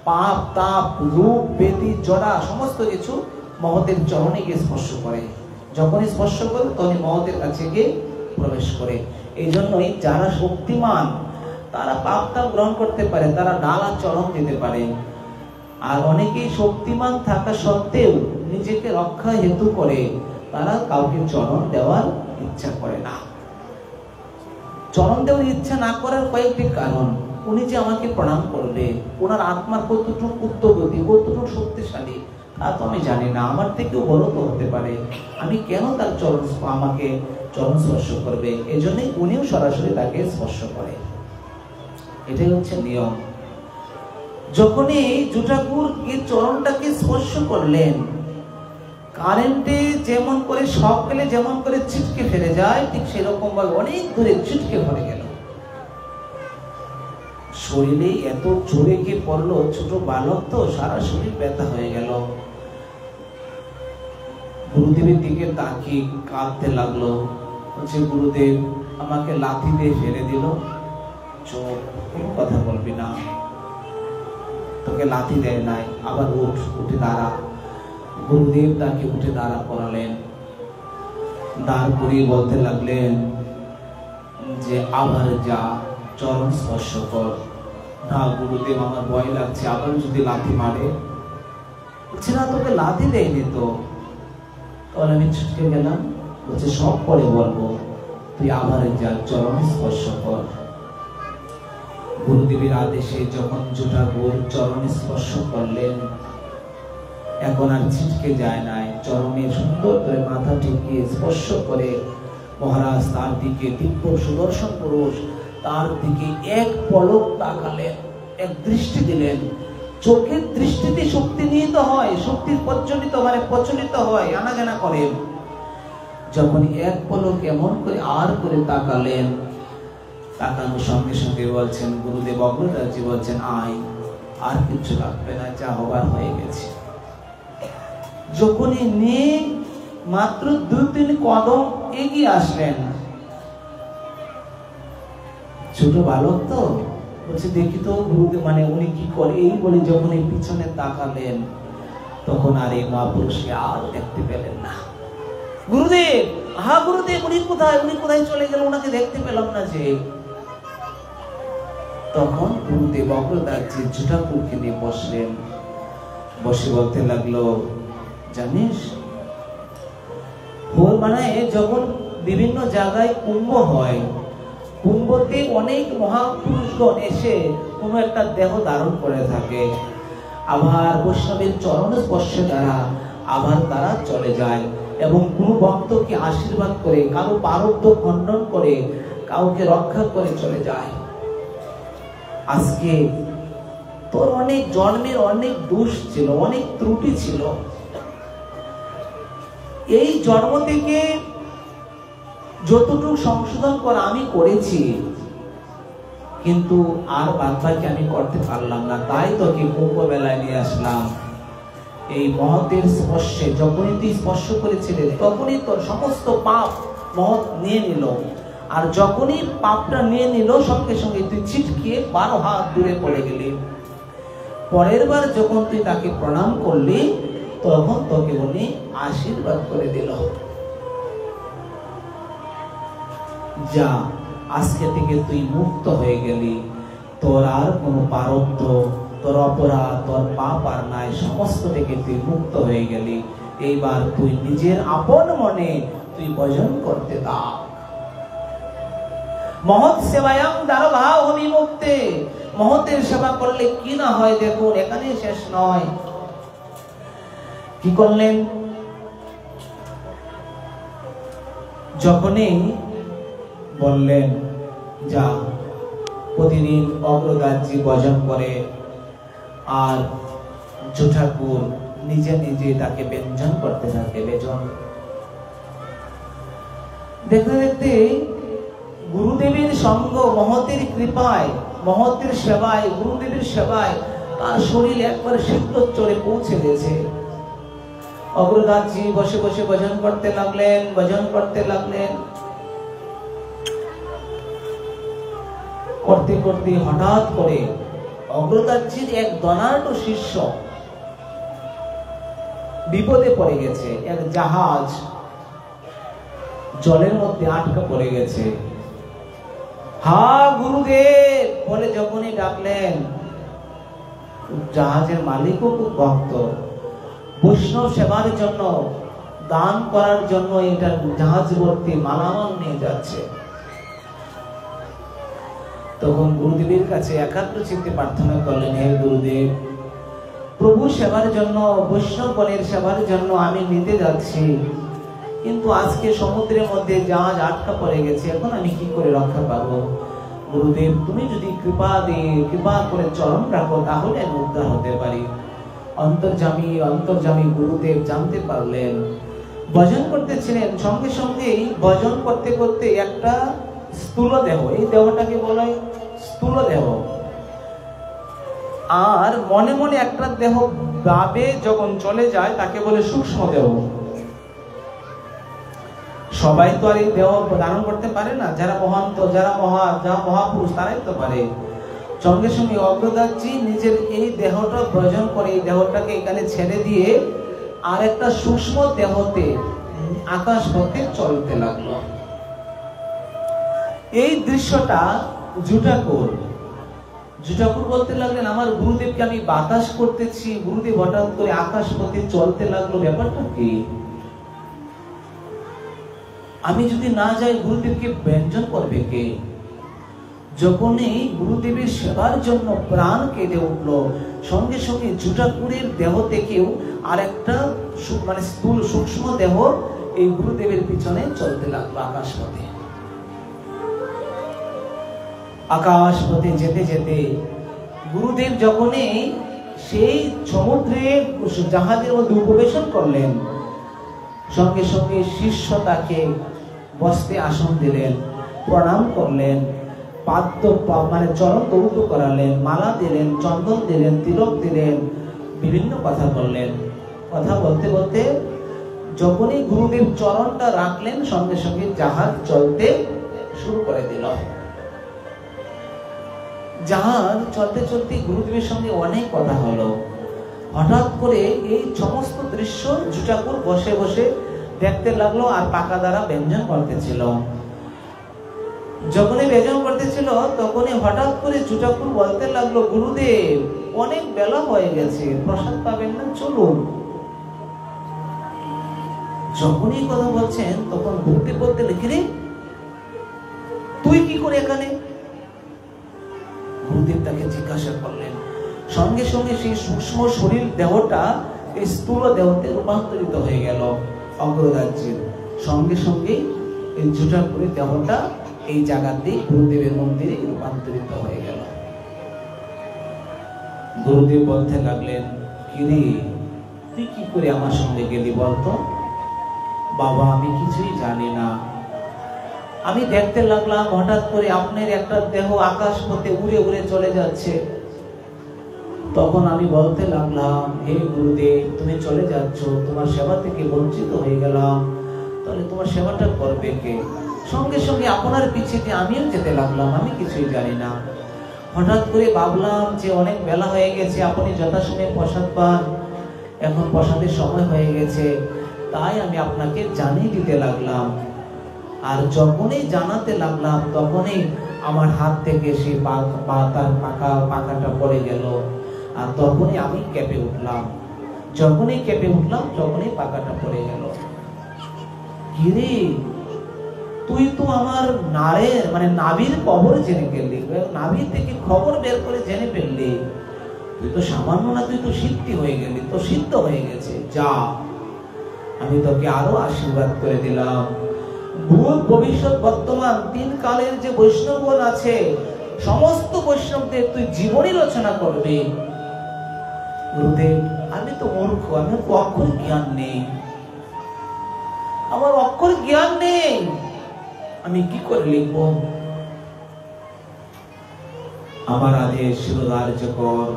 Speaker 1: পাপ, তাপ, রূপ, বেদি, জড়া সমস্ত কিছু মহতের চরণে গিয়ে স্পর্শ করে। যখনই স্পর্শ করে তখনই মহতের কাছে গিয়ে প্রবেশ করে। এই জন্যই যারা শক্তিমান তারা পাপ তাপ গ্রহণ করতে পারে, তারা ডালা চরণ দিতে পারে। আর অনেকেই শক্তিমান থাকা সত্ত্বেও নিজেকে রক্ষা হেতু করে তারা কাউকে চরণ দেওয়ার ইচ্ছা করে না। চরণ দেওয়ার ইচ্ছা না করার কয়েকটি কারণ। উনি যে আমাকে প্রণাম করবে, ওনার আত্মার কতটুকু উত্তগতি, কতটুকু শক্তিশালী তা তো আমি জানি না। আমার থেকেও বড় তো হতে পারে, আমি কেন তার আমাকে চরণ স্পর্শ করবে? এই জন্যই উনিও সরাসরি তাকে স্পর্শ করে। এটাই হচ্ছে নিয়ম। যখনই জুঠাকুর এই চরণটাকে স্পর্শ করলেন, কারেন্টে যেমন করে শক গেলে যেমন করে ছিটকে ফেলে যায়, ঠিক সেরকম ভাবে অনেক দূরে ছিটকে পড়ে গেল। শরীরে এত জোরে গিয়ে পড়লো, ছোট বালক তো, সারা শরীর ব্যথা হয়ে গেল। গুরুদেবের দিকে তাকিয়ে কাঁদতে লাগলো, বলছে, গুরুদেব আমাকে লাথি দিয়ে ফেলে দিল, চোখ, কোনো কথা বলবি না, তোকে লাথি দেয় নাই, আবার উঠে দাঁড়া। গুরুদেব তাকে উঠে দাঁড়া করালেন। দাঁড় করিয়ে বলতে লাগলেন যে আবার যা, চরণ স্পর্শ কর। না গুরুদেব, আমার ভয় লাগছে, আবার যদি লাথি মারে। বলছে, না তোকে লাথি দেয়নি তো। তাহলে আমি ছুটকে গেলাম। বলছে, সব পরে বলবো, তুই আবার যা, চরণ স্পর্শ কর। গুরুদেবের আদেশে যখন জুঠাকুর চরণ স্পর্শ করলেন, এখন আর ছিটকে যায় নাই, চরণে সুন্দর করে মাথা ঠেকিয়ে স্পর্শ করে মহারাজ তার দিকে, দিব্য সুদর্শন পুরুষ তার দিকে এক পলক তাকালেন, এক দৃষ্টি দিলেন। চোখের দৃষ্টিতে শক্তি নিহিত হয়, শক্তির প্রচলিত হয়, আনাজানা করেন। যখন এক পলক এমন করে আর করে তাকালেন, তাকানোর সঙ্গে সঙ্গে বলছেন, গুরুদেব অগ্রদাসজি বলছেন, আয়, আর কিছু লাগবে না, যা হবার হয়ে গেছে। যখনই নিয়ে মাত্র 2-3 কদম এগিয়ে আসলেন, ছোট বালক তো, বলছে, দেখি তো গুরুদেব মানে উনি কি করে। এই বলে যখন এই পিছনে তাকালেন, তখন আর এই মহাপুরুষকে আর দেখতে পেলেন না। গুরুদেব হা গুরুদেব, উনি কোথায় চলে গেল, ওনাকে দেখতে পেলাম না যে। তখন গুরুদেব অগ্রদাসজি জটাকুরকে নিয়ে বসলেন, বসে বলতে লাগলো, জানিস মানে যখন বিভিন্ন জায়গায় কুম্ভ হয়, কুম্ভতে অনেক মহাপুরুষগণ এসে কোনো একটা দেহ ধারণ করে থাকে, আবার বৈষ্ণবের চরণ স্পর্শে দ্বারা আবার তারা চলে যায় এবং কোনো ভক্তকে আশীর্বাদ করে, কারো পারব্ধ খণ্ডন করে, কাউকে রক্ষা করে চলে যায়। আজকে তোর অনেক জন্মের অনেক দোষ ছিল, অনেক ত্রুটি ছিল, এই জন্ম থেকে যতটুকু সংশোধন করা আমি করেছি, কিন্তু আর বাদবাকি আমি করতে পারলাম না, তাই তোকে কুম্ভ মেলায় নিয়ে আসলাম। এই মহতের স্পর্শে যখনই তুই স্পর্শ করেছিলি, তখনই তোর সমস্ত পাপ মহৎ নিয়ে নিল, আর যখনই পাপটা নিয়ে নিল সঙ্গে সঙ্গে তুই ছিটকিয়ে 12 হাত দূরে পড়ে গেলি। পরের বার যখন তুই তাকে প্রণাম করলি, তখন তোকে উনি আশীর্বাদ করে দিল, যা আজকে থেকে তুই মুক্ত হয়ে গেলি, তোর আর কোনো পারব্ধ, তোর অপরাধ, তোর পাপ আর নাই, সমস্ত থেকে তুই মুক্ত হয়ে গেলি। এইবার তুই নিজের আপন মনে তুই ভজন করতে থাক। মহৎ সেবায়াং দারভাও বিমুক্তে, মহতের সেবা করলে কি না হয় দেখুন, এখানে শেষ নয়। কি করলেন? যখনই বললেন যা প্রতিদিন অগ্রদাসজি ভজন করে, আর জটাকুর নিজে নিজে তাকে ব্যঞ্জন করতে থাকে। বেজন দেখতে দেখতে গুরুদেবের সঙ্গ, মহতের কৃপায়, মহতের সেবায়, গুরুদেবের সেবায় তার শরীর একবার সিদ্ধোচ্চরে পৌঁছে গেছে। অগ্রদাসজি বসে বসে ভজন করতে লাগলেন, ভজন করতে লাগলেন। করতে করতে হঠাৎ করে অগ্রদাসজির এক ধনাঢ্য শিষ্য বিপদে পড়ে গেছে। এক জাহাজ জলের মধ্যে আটকা পড়ে গেছে। হা গুরুদেব বলে যখনই ডাকলেন, জাহাজের মালিকও খুব ভক্ত, বৈষ্ণব সেবার জন্য, দান করার জন্য এটা জাহাজ ভর্তি মালামাল নিয়ে যাচ্ছে। তখন গুরুদেবের কাছে একাগ্র চিত্তে প্রার্থনা করলেন, হে গুরুদেব, প্রভু সেবার জন্য, বৈষ্ণব গণের সেবার জন্য আমি নিতে যাচ্ছি, কিন্তু আজকে সমুদ্রের মধ্যে জাহাজ আটকা পড়ে গেছে, এখন আমি কি করে রক্ষা পাবো? গুরুদেব তুমি যদি কৃপা করে চরণ রাখো, তাহলে আমি উদ্ধার হতে পারি। অন্তর্যামী গুরুদেব জানতে পারলেন, ভজন করতেছিলেন, সঙ্গে সঙ্গেই ভজন করতে করতে একটা স্থূল দেহ, এই দেহটাকে বলা হয় স্থূল দেহ, আর মনে মনে একটা দেহ ভাবে যখন চলে যায় তাকে বলে সূক্ষ্ম দেহ। সবাই তো আর এই দেহ ধারণ করতে পারে না, যারা মহান্ত, যারা মহাপুরুষ তারাই তো পারে। সঙ্গে সঙ্গে অগ্রদাসজি নিজের এই দেহটা ভজন করে, এই দেহটাকে এখানে ছেড়ে দিয়ে আর একটা সূক্ষ্ম দেহতে আকাশ পথে চলতে লাগলো। এই দৃশ্যটা জটাকুর বলতে লাগলেন, আমার গুরুদেবকে আমি বাতাস করতেছি, গুরুদেব হঠাৎ করে আকাশ পথে চলতে লাগলো, ব্যাপারটা কি? আমি যদি না যাই গুরুদেবকে ব্যঞ্জন করবে কে? যখনই গুরুদেবের সেবার জন্য প্রাণ কেঁদে উঠলো, সঙ্গে সঙ্গে জটাকুরের দেহ থেকেও আর একটা মানে স্থূল সূক্ষ্ম দেহ এই গুরুদেবের পিছনে চলতে লাগলো আকাশ পথে। আকাশ পথে যেতে যেতে গুরুদেব যখনই সেই সমুদ্রে জাহাজের মধ্যে উপবেশন করলেন, সঙ্গে সঙ্গে শিষ্য তাকে বসতে আসন দিলেন, প্রণাম করলেন, মানে চরণ দৌত করালেন, মালা দিলেন, চন্দন দিলেন, তিলক দিলেন, বিভিন্ন কথা বললেন। কথা বলতে বলতে যখনই গুরুদেব চরণটা রাখলেন, সঙ্গে সঙ্গে জাহাজ চলতে শুরু করে দিল। জাহাজ চলতে চলতে গুরুদেবের সঙ্গে অনেক কথা হলো। হঠাৎ করে এই সমস্ত দৃশ্য জটাকুর বসে বসে দেখতে লাগলো আর পাকা দ্বারা ব্যঞ্জন করতেছিল। যখনই ব্যঞ্জন করতেছিল তখনই হঠাৎ করে জুটাকুর বলতে লাগলো, গুরুদেব অনেক বেলা হয়ে গেছে, প্রসাদ পাবেন না, চলুন। যখনই কথা বলছেন তখন গুরুদেব বলতে লিখে, তুই কি করে এখানে? গুরুদেব তাকে জিজ্ঞাসা করলেন। সঙ্গে সঙ্গে সেই সূক্ষ্ম শরীর দেহটা এই স্থূল দেহতে রূপান্তরিত হয়ে গেল। অগ্রদাজ্যের সঙ্গে সঙ্গে এই জুটাকুর দেহটা এই জায়গাতেই গুরুদেবের মন্দিরে রূপান্তরিত হয়ে গেল। গুরুদেব বলতে লাগলেন, কিরে তুই কি করে আমার সঙ্গে গেলি বলতো? বাবা আমি কিছুই জানি না, আমি দেখতে লাগলাম হঠাৎ করে আপনার একটা দেহ আকাশ পথে উড়ে উড়ে চলে যাচ্ছে। তখন আমি বলতে লাগলাম, হে গুরুদেব তুমি চলে যাচ্ছ, তোমার সেবা থেকে বঞ্চিত হয়ে গেলাম, তাহলে তোমার সেবাটা করবে কে? সঙ্গে সঙ্গে আপনার পিছিয়ে আমিও যেতে লাগলাম, আমি কিছুই জানি না। হঠাৎ করে ভাবলাম যে অনেক বেলা হয়ে গেছে, আপনি যথাসময়ে প্রসাদ পান, এখন প্রসাদের সময় হয়ে গেছে, তাই আমি আপনাকে জানিয়ে দিতে লাগলাম। আর যখনই জানাতে লাগলাম তখনই আমার হাত থেকে সেই পাকাটা পড়ে গেল, আর তখনই আমি কেঁপে উঠলাম। যখনই কেঁপে উঠলাম তখনই পাকাটা পড়ে গেল। কিরে তুই তো আমার নাভির খবর জেনে ফেললি, নাভির থেকে খবর বের করে জেনে ফেললি, তুই তো সামান্য না, তুই তো সিদ্ধি হয়ে গেলি, তো সিদ্ধ হয়ে গেছে, যা আমি তোকে আরো আশীর্বাদ করে দিলাম। ভূত ভবিষ্যৎ বর্তমান 3 কালের যে বৈষ্ণবগণ আছে সমস্ত বৈষ্ণবদের তুই জীবনী রচনা করবি। গুরুদেব আমি তো মূর্খ, আমি তো অক্ষর জ্ঞান নেই, আমার অক্ষর জ্ঞান নেই, আমি কি করে লিখব? আমার আদেশ শিরোধার্য কর,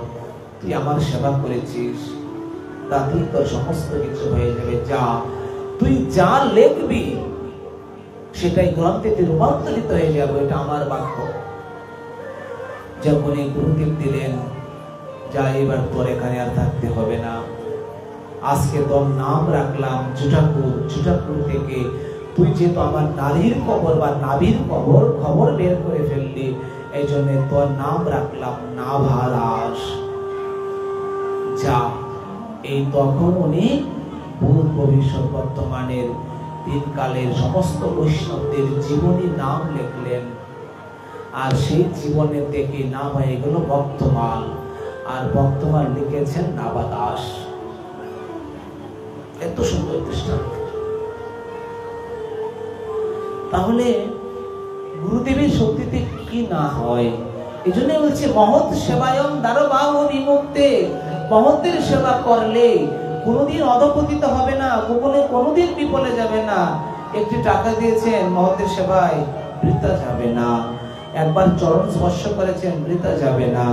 Speaker 1: তুই আমার সেবা করেছিস, তাতেই তোর সমস্ত কিছু হয়ে যাবে, যা তুই যা লিখবি সেটাই গ্রন্থেতে রূপান্তরিত হয়ে যাবে, এটা আমার বাক্য। যখন এই গুরুদেব দিলেন, যা এবার তোর এখানে আর থাকতে হবে না, আজকে তোর নাম রাখলাম জুটাকুর। জুটাকুর থেকে তুই যেহেতু আমার নারীর খবর বা নাভির খবর বের করে ফেললি, এই জন্য তোর নাম রাখলাম নাভাদাস। যা এই তখন উনি ভূত ভবিষ্যৎ বর্তমানের 3 কালের সমস্ত বৈষ্ণবদের জীবনী নাম লিখলেন, আর সেই জীবনের থেকে নাম হয়ে গেল ভক্তমাল, আর ভক্তমাল লিখেছেন নাভাদাস। এত সুন্দর দৃষ্টান্ত। তাহলে গুরুদেবের শক্তিতে কি না হয়, এই জন্য বলছে মহৎ সেবায়ং দ্বারবাহু বিমুক্তে, মহৎদের সেবা করলে কোনোদিন অধপতিত হবে না, কোনোদিন বিফলে যাবে না। একটি টাকা দিয়েছেন মহৎদের সেবায়, বৃথা যাবে না। একবার চরণ স্পর্শ করেছেন, বৃথা যাবে না।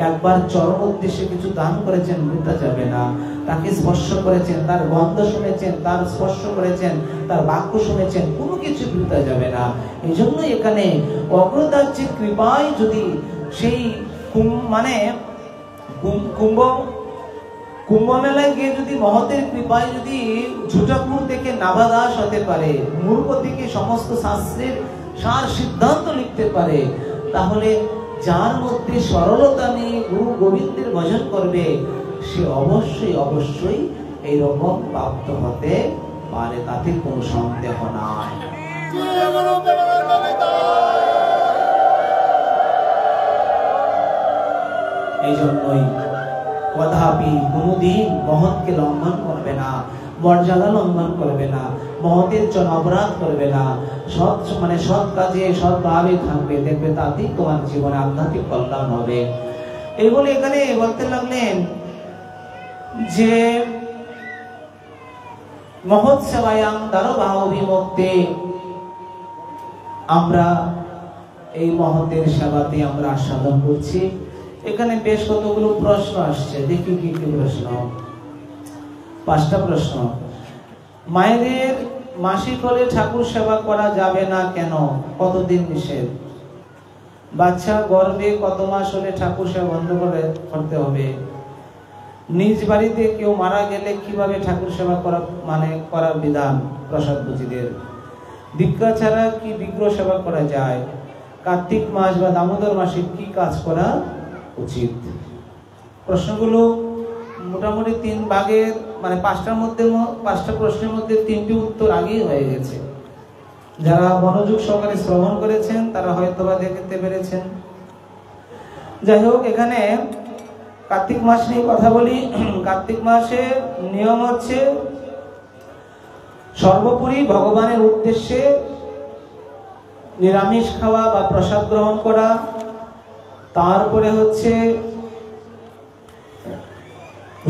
Speaker 1: একবার চরণ উদ্দেশ্যে কিছু দান করেছেন, বৃথা যাবে না। তাকে স্পর্শ করেছেন, তার গন্ধ শুনেছেন, তার স্পর্শ করেছেন, তার বাক্য শুনেছেন, কোনো কিছু বৃথা যাবে না। এই জন্য এখানে অগ্রদার্যের কৃপায় যদি সেই কুম্ভ মেলায় গিয়ে যদি মহতের কৃপায় যদি ঝুটাকুর থেকে নাভাদাস হতে পারে, মূর্খ থেকে সমস্ত শাস্ত্রের সার সিদ্ধান্ত লিখতে পারে, তাহলে যার মধ্যে সরলতা নিয়ে গুরু গোবিন্দের ভজন করবে সে অবশ্যই অবশ্যই এইরকম প্রাপ্ত হতে পারে, তাতে কোনো সন্দেহ নাই। এই জন্যই কদাপি কোনদিন মহৎকে লঙ্ঘন করবে না, মর্যাদা লঙ্ঘন করবে না, মহতের জন্য অপরাধ করবে না, সৎ কাজে সৎভাবে থাকবে, দেখবে তাতেই তোমার জীবনে আধ্যাত্মিক কল্যাণ হবে। এই বলে এখানে বলতে লাগলেন যে মহৎ সেবায়াং দ্বারবাহু বিমুক্তে, আমরা এই মহতের সেবাতে আমরা আস্বাদন করছি। এখানে বেশ কতগুলো প্রশ্ন আসছে, দেখি কি কি প্রশ্ন। 5টা প্রশ্ন। মায়েদের মাসিক হলে ঠাকুর সেবা করা যাবে না কেন, কতদিন নিষেধ? বাচ্চা গর্ভে কত মাস হলে ঠাকুর সেবা বন্ধ করতে হবে? নিজ বাড়িতে কেউ মারা গেলে কিভাবে ঠাকুর সেবা করা করার বিধান প্রসাদ বুঝিদের। দীক্ষা ছাড়া কি বিগ্রহ সেবা করা যায়? কার্তিক মাস বা দামোদর মাসে কি কাজ করা উচিত? প্রশ্নগুলো মোটামুটি 3 ভাগের পাঁচটা প্রশ্নের মধ্যে 3টি উত্তর আগেই হয়ে গেছে। যারা মনোযোগ সহকারে শ্রবণ করেছেন তারা হয়তোবা দেখতে পেরেছেন। যাই হোক, এখানে কার্তিক মাস নিয়ে কথা বলি। কার্তিক মাসের নিয়ম হচ্ছে সর্বোপরি ভগবানের উদ্দেশ্যে নিরামিষ খাওয়া বা প্রসাদ গ্রহণ করা, তারপরে হচ্ছে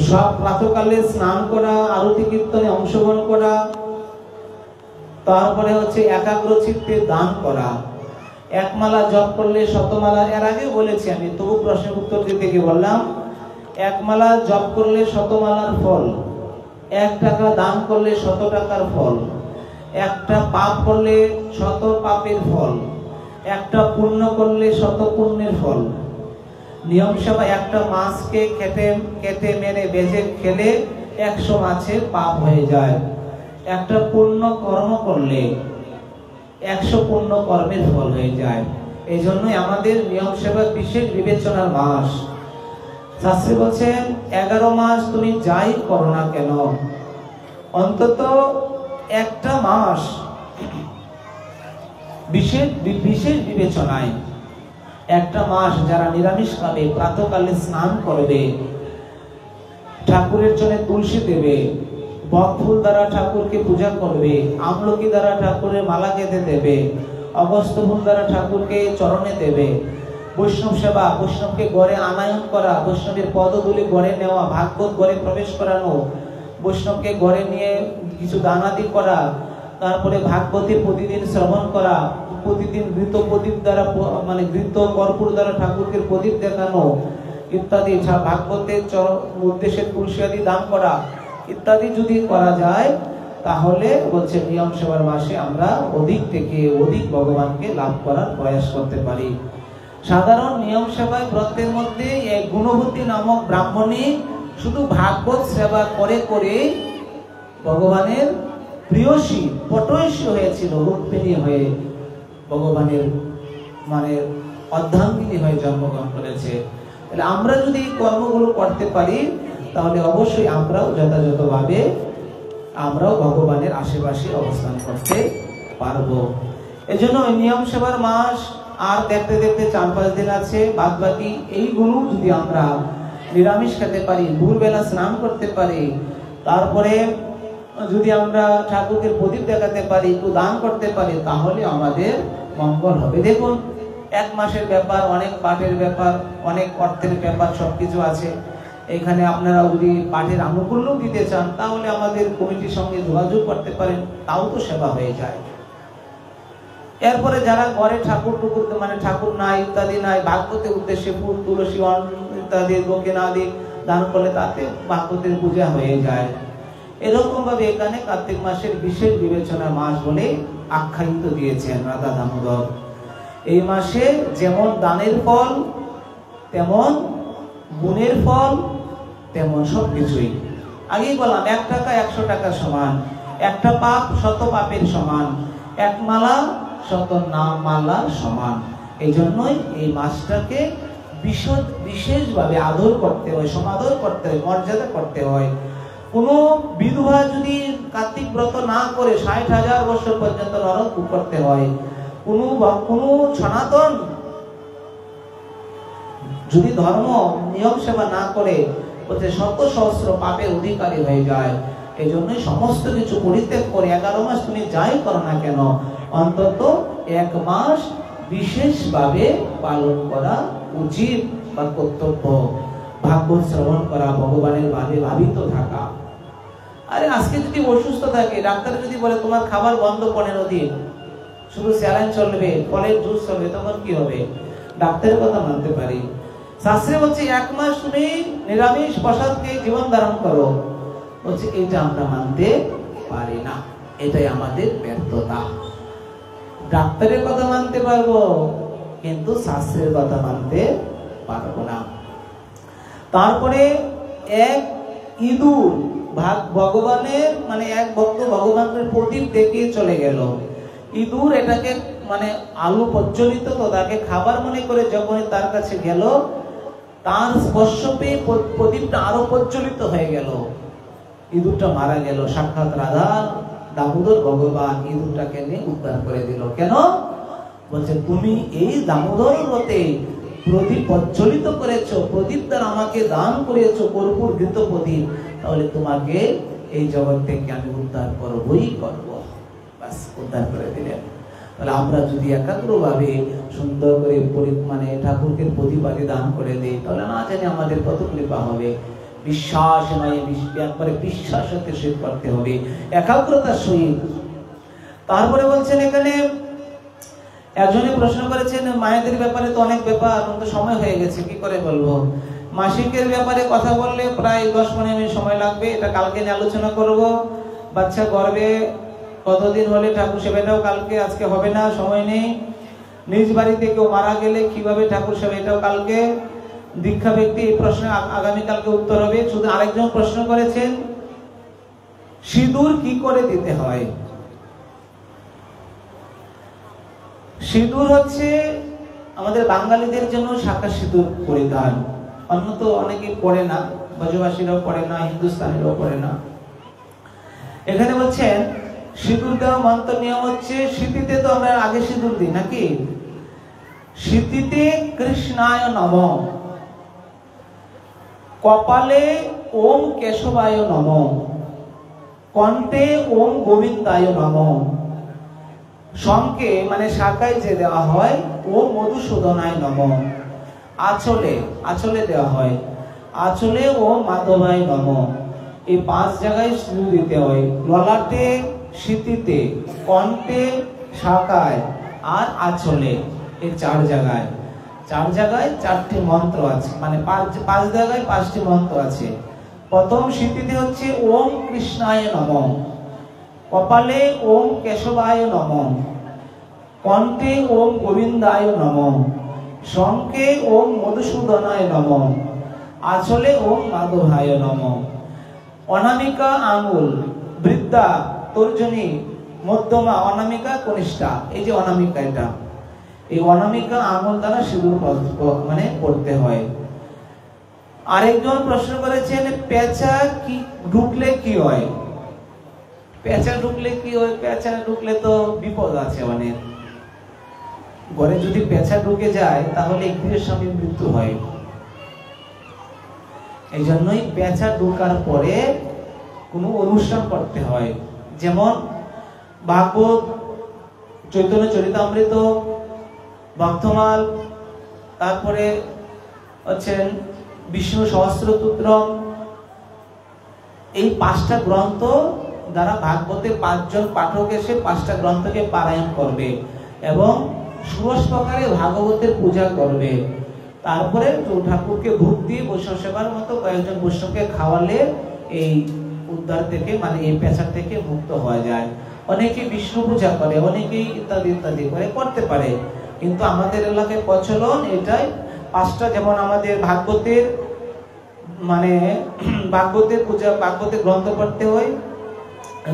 Speaker 1: সব প্রাতকালে স্নান করা, আরতি কীর্তনে অংশগ্রহণ করা, তারপরে হচ্ছে একাগ্র চিত্তে দান করা। একমালা জপ করলে শতমালা, এর আগে বলেছি আমি, তবু প্রশ্নের উত্তর দিতে গিয়ে বললাম, একমালা জপ করলে শতমালার ফল, 1 টাকা দান করলে 100 টাকার ফল, একটা পাপ করলে 100 পাপের ফল, একটা পুণ্য করলে 100 পুণ্যের ফল। নিয়ম সেবা একটা মাছকে কেটে মেরে বেজে খেলে 100 মাছের পাপ হয়ে যায়। একটা পুণ্য কর্ম করলে 100 পুণ্য কর্মের ফল হয়ে যায়। এই জন্যই আমাদের নিয়ম সেবা বিশেষ বিবেচনার মাস। শাস্ত্রে বলছেন 11 মাস তুমি যাই করো না কেন, অন্তত একটা মাস বিশেষ বিবেচনায়, একটা মাস যারা নিরামিষ খাবে, প্রাতকালে স্নান করবে, ঠাকুরের জন্য তুলসী দেবে, বক ফুল দ্বারা ঠাকুরকে পূজা করবে, আমলকি দ্বারা ঠাকুরের মালা গেঁথে দেবে, অগস্ত্য ফুল দ্বারা ঠাকুরকে চরণে দেবে, বৈষ্ণব সেবা, বৈষ্ণবকে গড়ে আনায়ন করা, বৈষ্ণবের পদধূলি গড়ে নেওয়া, ভাগবত গড়ে প্রবেশ করানো, বৈষ্ণবকে গড়ে নিয়ে কিছু দানাদি করা, তারপরে ভাগবতে প্রতিদিন শ্রবণ করা, প্রতিদিন ঘৃত প্রদীপ দ্বারা ঘৃত কর্পূর দ্বারা ঠাকুরকে প্রদীপ দেখানো ইত্যাদি, ভাগবতের উদ্দেশ্যে তুলসী আদি দান করা ইত্যাদি যদি করা যায়, তাহলে বলছে নিয়ম সেবার মাসে আমরা অধিক থেকে অধিক ভগবানকে লাভ করার প্রয়াস করতে পারি। সাধারণ নিয়ম সেবায় ব্রতের মধ্যে এক গুণবতী নামক ব্রাহ্মণী শুধু ভাগবত সেবা করে করে ভগবানের প্রিয়সী পটয়সী হয়েছিল, রূপিণী হয়ে ভগবানের অর্ধাঙ্গিনী হয়ে জন্মগ্রহণ করেছে। তাহলে আমরা যদি এই কর্মগুলো করতে পারি, তাহলে অবশ্যই আমরাও যথাযথভাবে আমরাও ভগবানের আশেপাশে অবস্থান করতে পারবো। এজন্য নিয়ম সেবার মাস আর দেখতে দেখতে 4-5 দিন আছে, বাদ বাকি এইগুলো যদি আমরা নিরামিষ খেতে পারি, ভোরবেলা স্নান করতে পারি, তারপরে যদি আমরা ঠাকুরকে প্রদীপ দেখাতে পারি, একটু দান করতে পারি, তাহলে আমাদের মঙ্গল হবে। দেখুন, 1 মাসের ব্যাপার, অনেক পাঠের ব্যাপার, অনেক অর্থের ব্যাপার, সবকিছু আছে। এখানে আপনারা যদি পাঠের আনুকূল্য দিতে চান, তাহলে আমাদের কমিটির সঙ্গে যোগাযোগ করতে পারেন, তাও তো সেবা হয়ে যায়। এরপরে যারা ঘরে ঠাকুর ঠাকুর নাই ইত্যাদি নাই, ভাগবতের উদ্দেশ্যে ফুল তুলসী ইত্যাদি দক্ষিণা আদি দান করলে তাতে ভাগবতের পূজা হয়ে যায়। এরকম ভাবে এখানে কার্তিক মাসের বিশেষ বিবেচনার মাস বলে আখ্যায়িত দিয়েছেন রাধা দামোদর। এই মাসে যেমন দানের ফল, তেমন গুণের ফল, তেমন সবকিছুই। আগেই বললাম, 1 টাকা 100 টাকা সমান, একটা পাপ 100 পাপের সমান, 1 মালা 100 নাম মালার সমান। এই জন্যই এই মাসটাকে বিশেষভাবে আদর করতে হয়, সমাদর করতে হয়, মর্যাদা করতে হয়। কোনো বিধবা যদি কার্তিক ব্রত না করে 60,000 বছর পর্যন্ত নরক ভোগ করতে হয়। কোনো সনাতন যদি ধর্ম নিয়ম সেবা না করে, বলছে 100 সহস্র পাপের অধিকারী হয়ে যায়। এই জন্যই সমস্ত কিছু পরিত্যাগ করে 11 মাস তুমি যাই করো না কেন, অন্তত 1 মাস বিশেষভাবে পালন করা উচিত বা কর্তব্য। ভাগবত শ্রবণ করা, ভগবানের ভাবে ভাবিত থাকা। আরে আজকে যদি অসুস্থ থাকে, ডাক্তার যদি বলে তোমার খাবার বন্ধ 15 দিন, শুধু স্যালাইন চলবে, ফলের জুস চলবে, তখন কি হবে? ডাক্তারের কথা মানতে পারি। শাস্ত্রে বলছে 1 মাস তুমি নিরামিষ প্রসাদ খেয়ে জীবন ধারণ করো, বলছে এটা আমরা মানতে পারি না, এটাই আমাদের ব্যর্থতা। ডাক্তারের কথা মানতে পারবো, কিন্তু শাস্ত্রের কথা মানতে পারবো না। তারপরে এক ইঁদুর ভগবানের মানে এক ভক্ত ভগবানের প্রদীপ দেখিয়ে চলে গেল। ইঁদুর এটাকে মানে আলু প্রজ্বলিত তো তাকে খাবার মনে করে যখন তার কাছে গেল, তার স্পর্শ পেয়ে প্রদীপটা আরো প্রজ্বলিত হয়ে গেল, ইঁদুরটা মারা গেল। সাক্ষাৎ রাধা দামোদর ভগবান ইঁদুরটাকে নিয়ে উদ্ধার করে দিল। কেন? বলছে তুমি এই দামোদর ব্রতে প্রদীপ প্রজ্বলিত করেছো, প্রদীপ দ্বারা আমাকে দান করেছো, কর্পূর ঘৃত প্রদীপ, তাহলে তোমাকে এই জগৎ থেকে আমি উদ্ধার করবই করবো। বাস উদ্ধার করে দিলেন। তাহলে আমরা যদি একাগ্রভাবে সুন্দর করে মানে ঠাকুরকে প্রতিবাদী দান করে দিই, তাহলে না জানি আমাদের কত কৃপা হবে। বিশ্বাস নয়, একবারে বিশ্বাসের সহিত করতে হবে, একাগ্রতার সহিত। তারপরে বলছেন এখানে একজনে প্রশ্ন করেছেন মায়েদের ব্যাপারে তো অনেক ব্যাপার, তো সময় হয়ে গেছে কি করে বলবো। মাসিকের ব্যাপারে কথা বললে প্রায় 10-15 মিনিট সময় লাগবে, এটা কালকে নিয়ে আলোচনা করব। বাচ্চা গর্ভে কতদিন হলে ঠাকুর সেবাটাও কালকে, আজকে হবে না, সময় নেই। নিজ বাড়িতে কেউ মারা গেলে কিভাবে ঠাকুর সেবা, এটাও কালকে। দীক্ষা ব্যক্তি এই প্রশ্নে আগামীকালকে উত্তর হবে। শুধু আরেকজন প্রশ্ন করেছেন সিঁদুর কি করে দিতে হয়। সিঁদুর হচ্ছে আমাদের বাঙালিদের জন্য শাঁখা সিঁদুর পরিধান, অন্য তো অনেকে পড়ে না, ব্রজবাসীরাও পড়ে না, হিন্দুস্তানিরাও পড়ে না। এখানে বলছেন সিঁদুর দেওয়া মন্ত্র নিয়ম হচ্ছে, শীতিতে তো আমরা আগে সিঁদুর দিই নাকি, শীতিতে কৃষ্ণায় নমঃ, কপালে ওম কেশবায় নমঃ, কণ্ঠে ওম গোবিন্দায় নমঃ, শঙ্কে মানে শাখায় যে দেওয়া হয় ওম মধুসূদনায় নমঃ, আঁচলে দেওয়া হয় আঁচলে ওম মাধবায় নমঃ। এই 5 জায়গায় সিঁদুর দিতে হয়, ললাটে, শীতিতে, কণ্ঠে, শাখায় আর আঁচলে। এই 4 জায়গায় 4টি মন্ত্র আছে, মানে 5 জায়গায় 5টি মন্ত্র আছে। প্রথম শীতিতে হচ্ছে ওম কৃষ্ণায় নমঃ, কপালে ওম কেশবায় নমঃ, কণ্ঠে ওম গোবিন্দায় নমঃ, শঙ্কে ওম মধুসূদনায় নমঃ, আঁচলে ওম মাধবায় নমঃ। অনামিকা আঙ্গুল, বৃদ্ধা, তর্জনী, মধ্যমা, অনামিকা, কনিষ্ঠা, এই যে অনামিকা, এটা এই অনামিকা আঙ্গুল দ্বারা সিঁদুর মানে পড়তে হয়। আরেকজন প্রশ্ন করেছেন পেঁচা কি ঢুকলে কি হয়। পেঁচা ঢুকলে কি হয়? পেঁচা ঢুকলে তো বিপদ আছে অনেক। ঘরে যদি পেঁচা ঢুকে যায় তাহলে গৃহের স্বামীর মৃত্যু হয়। এই জন্যই পেঁচা ঢোকার পরে কোনো অনুষ্ঠান করতে হয়, যেমন ভাগবত, চৈতন্য চরিতামৃত, ভক্তমাল, তারপরে হচ্ছেন বিষ্ণু সহস্রস্তোত্রম। এই 5টা গ্রন্থ দ্বারা ভাগবতের 5 জন পাঠক এসে 5টা গ্রন্থকে পারায়ণ করবে এবং ষোড়শ প্রকারে ভাগবতের পূজা করবে। তারপরে ঠাকুরকে ভোগ দিয়ে বৈষ্ণব সেবার মতো কয়েকজন বৈষ্ণবকে খাওয়ালে এই উদ্ধার থেকে মানে এই পেঁচা থেকে মুক্ত হওয়া যায়। অনেকে বিষ্ণু পূজা করে, অনেকেই ইত্যাদি ইত্যাদি করে করতে পারে, কিন্তু আমাদের এলাকায় প্রচলন এটাই 5টা। যেমন আমাদের ভাগবতের মানে ভাগবতের পূজা, ভাগবতের গ্রন্থ পড়তে হয়,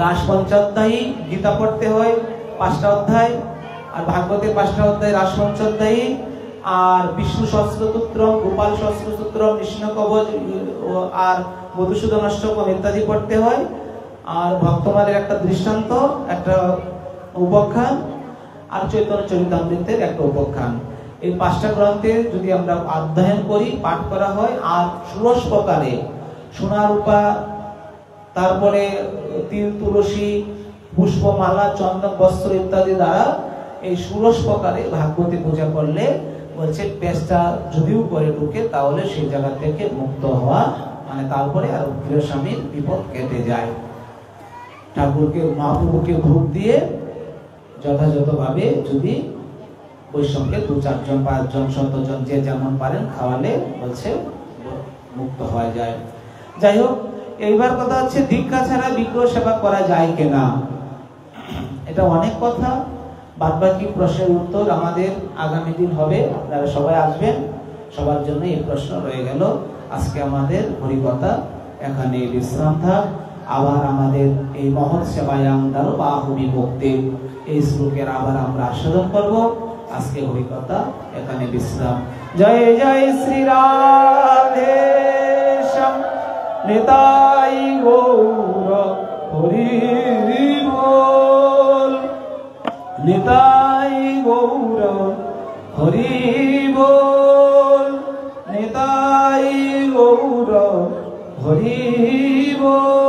Speaker 1: রাস পঞ্চাধ্যায়ী, গীতা পড়তে হয় 5টা অধ্যায়, আর ভাগবতের 5টা অধ্যায় রাস পঞ্চাধ্যায়ী, আর বিষ্ণু সহস্রস্তোত্রম, গোপাল সহস্রস্তোত্রম, কৃষ্ণ কবচ আর মধুসূদন অষ্টকম ইত্যাদি পড়তে হয়। আর ভক্তমালের একটা দৃষ্টান্ত, একটা উপাখ্যান, আর চৈতন্য চরিতামৃতের একটা উপাখ্যান। এই 5টা গ্রন্থে যদি আমরা অধ্যয়ন করি, পাঠ করা হয়, আর ষোড়শ প্রকারে সোনা রূপা, তারপরে তিল, তুলসী, পুষ্পমালা, চন্দন, বস্ত্র ইত্যাদি দ্বারা এই ষোড়শ প্রকারে ভাগবতী পূজা করলে বলছে পেঁচা যদিও করে ঢুকে তাহলে সেই জায়গা থেকে মুক্ত হওয়া মানে তারপরে আর গৃহস্বামীর বিপদ কেটে যায়। ঠাকুরকে, মহাপ্রভুকে ভোগ দিয়ে যথাযথভাবে যদি বৈষ্ণবকে 2-4 জন, 5 জন, 7 জন যে যেমন পারেন খাওয়ালে বলছে মুক্ত হওয়া যায়। যাই হোক, এইবার কথা হচ্ছে দীক্ষা ছাড়া বিগ্রহ সেবা করা যায় কিনা। এটা অনেক কথা, বাদ বাকি প্রশ্নের উত্তর আমাদের আগামী দিন হবে। আপনারা সবাই আসবেন, সবার জন্য এই প্রশ্ন রয়ে গেল। আজকে আমাদের হরিকথা এখানে বিশ্রাম থাক। আবার আমাদের এই মহৎ সেবায়াং দারবাহু বিভক্তি এই শ্লোকের আবার আমরা আস্বাদন করব। আজকে হরিকথা এখানে বিশ্রাম। জয় জয় শ্রী রাধে শ্যাম নিতাই গৌর হরি বল, নিতাই গৌর হরি বল, নিতাই গৌর হরি বল।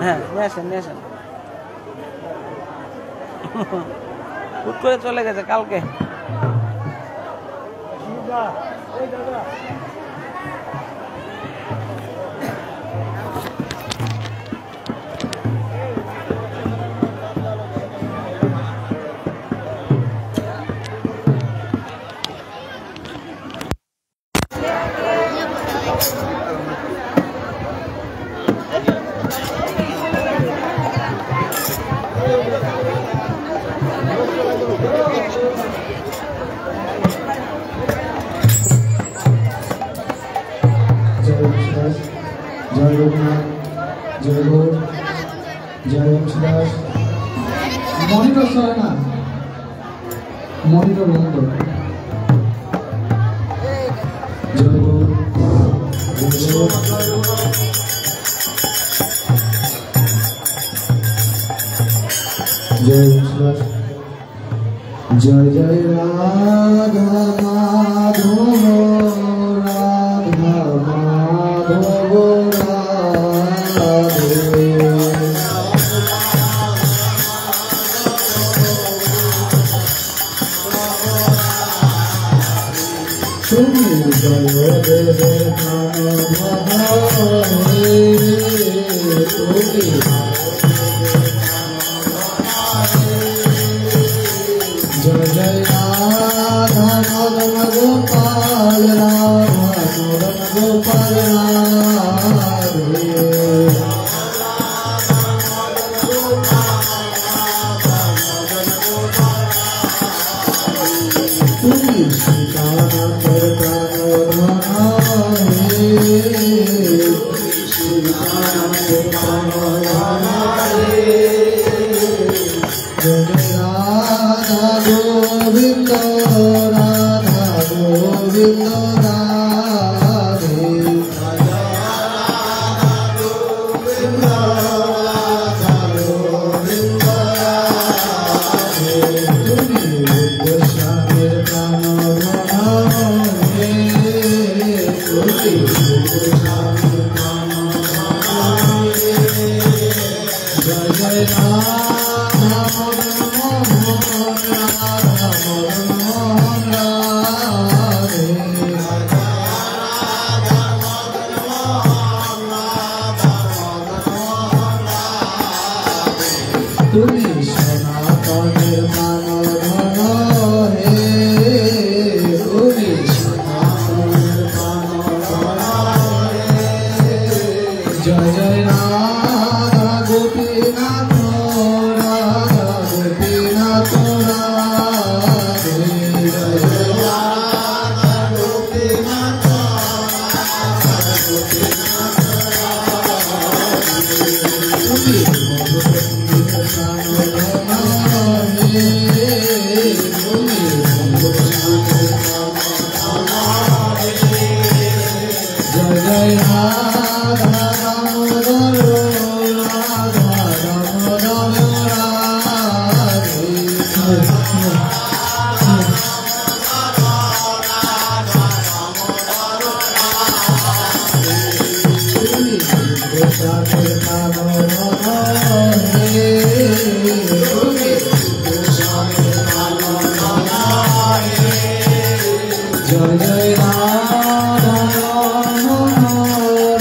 Speaker 2: হ্যাঁ নিয়ে আসেন নিয়ে আসেন। হুট করে চলে গেছে কালকে।
Speaker 3: জয় রঘুনাথ, জয় গৌর, জয় বংশীদাস, মনিটর চলে না, মনিটর বন্ধ। জয় গৌর, জয় গৌর, জয় বংশীদাস। জয় জয় রাধা মাধব, রাধা মাধব রাধে। তুমি জয় দেবে প্রাণভাবে, তুমি জয় জয় রাধা মদন গোপাল, রাধা মদন গোপাল রাধে। তুমি সীতানাথের প্রাণধন হে, সীতানাথের প্রাণধন হে। জয় রাধা গোবিন্দ, রাধা গোবিন্দ রাধে। তুমি গোস্বামীর প্রাণধন হে, তুমি গোস্বামীর প্রাণধন হে। জয় জয় রাধা মদন মোহন, রাধা মদন মোহন রাধে। তুমি সনাতনের প্রাণধন হে, তুমি সনাতনের প্রাণধন হে। জয় জয় রাধা গোপীনাথ, রাধা গোপীনাথ রাধে। জয় জয় রাধা গোপীনাথ, রাধা গোপীনাথ রাধে। তুমি মধুবন্দিত প্রাণধন হে, তুমি মধুবন্দিত প্রাণধন হে। জয় জয় রাধা দামোদর, রাধা দামোদর রাধে। তুমি গোস্বামীর প্রাণধন হে, তুমি গোস্বামীর প্রাণধন হে। জয় জয় রাধা রমণ,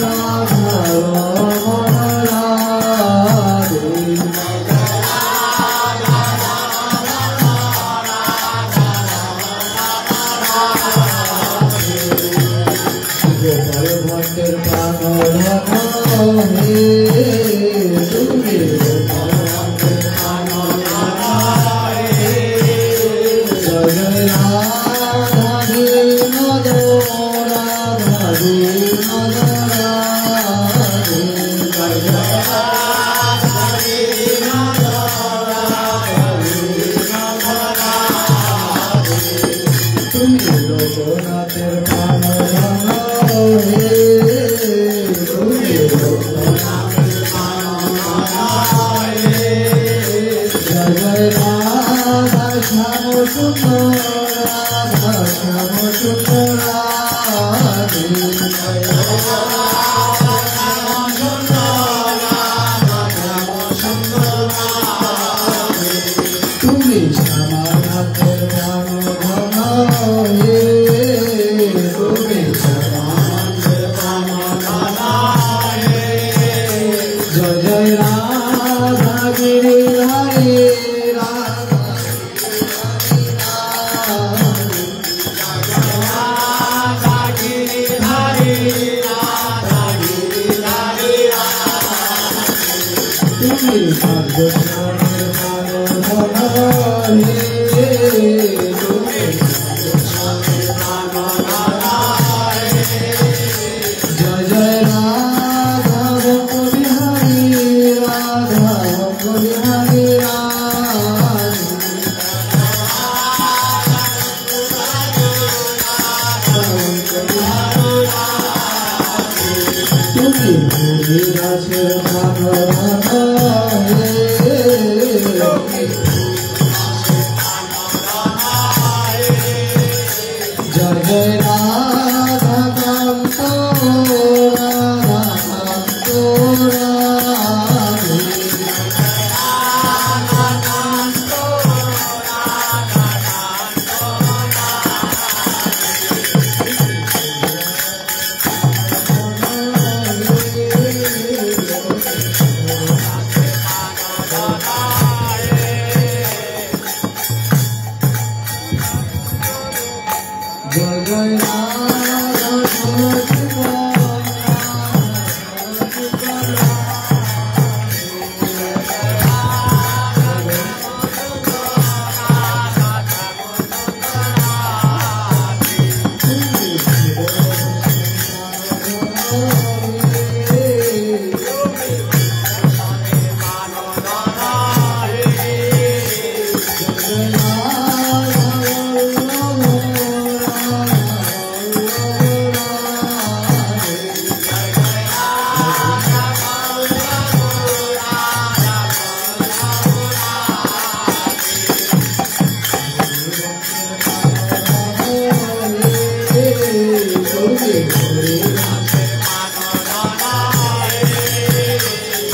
Speaker 3: রাধা রমণ রাধে। গোপাল ভট্টের প্রাণধন হে তুমি গোপাল ভট্টের প্রাণধন হে জয় জয় রাধা বিনোদ রাধা বিনোদ রাধে জয় জয় রাধা বিনোদ রাধা বিনোদ রাধে তুমি লোকনাথের প্রাণধন হে তুমি লোকনাথের প্রাণধন হে জয় জয় রাধা শ্যাম সুন্দর রাধা শ্যাম সুন্দর রাধে জয় জয় রাধা শ্যাম সুন্দর রাধা শ্যাম সুন্দর রাধে তুমি শ্যামানাথের প্রাণধন হে তুমি শ্যামানাথের প্রাণধন হে জয় জয় রাধা গিরিধারী রাধা গিরিধারী রাধা গিরিধারী তুমি সর্বস্বরের প্রাণধন হে তুমি সর্বস্বরের প্রাণধন হে জয় জয় রাধা ভক্ত বিহারী রাধা ভক্ত বিহারী তুমি ভূমি গাছের প্রাণধন হে জয় জয় রাধা কান্ত রাধা কান্ত রাধে জয় জয় রাধা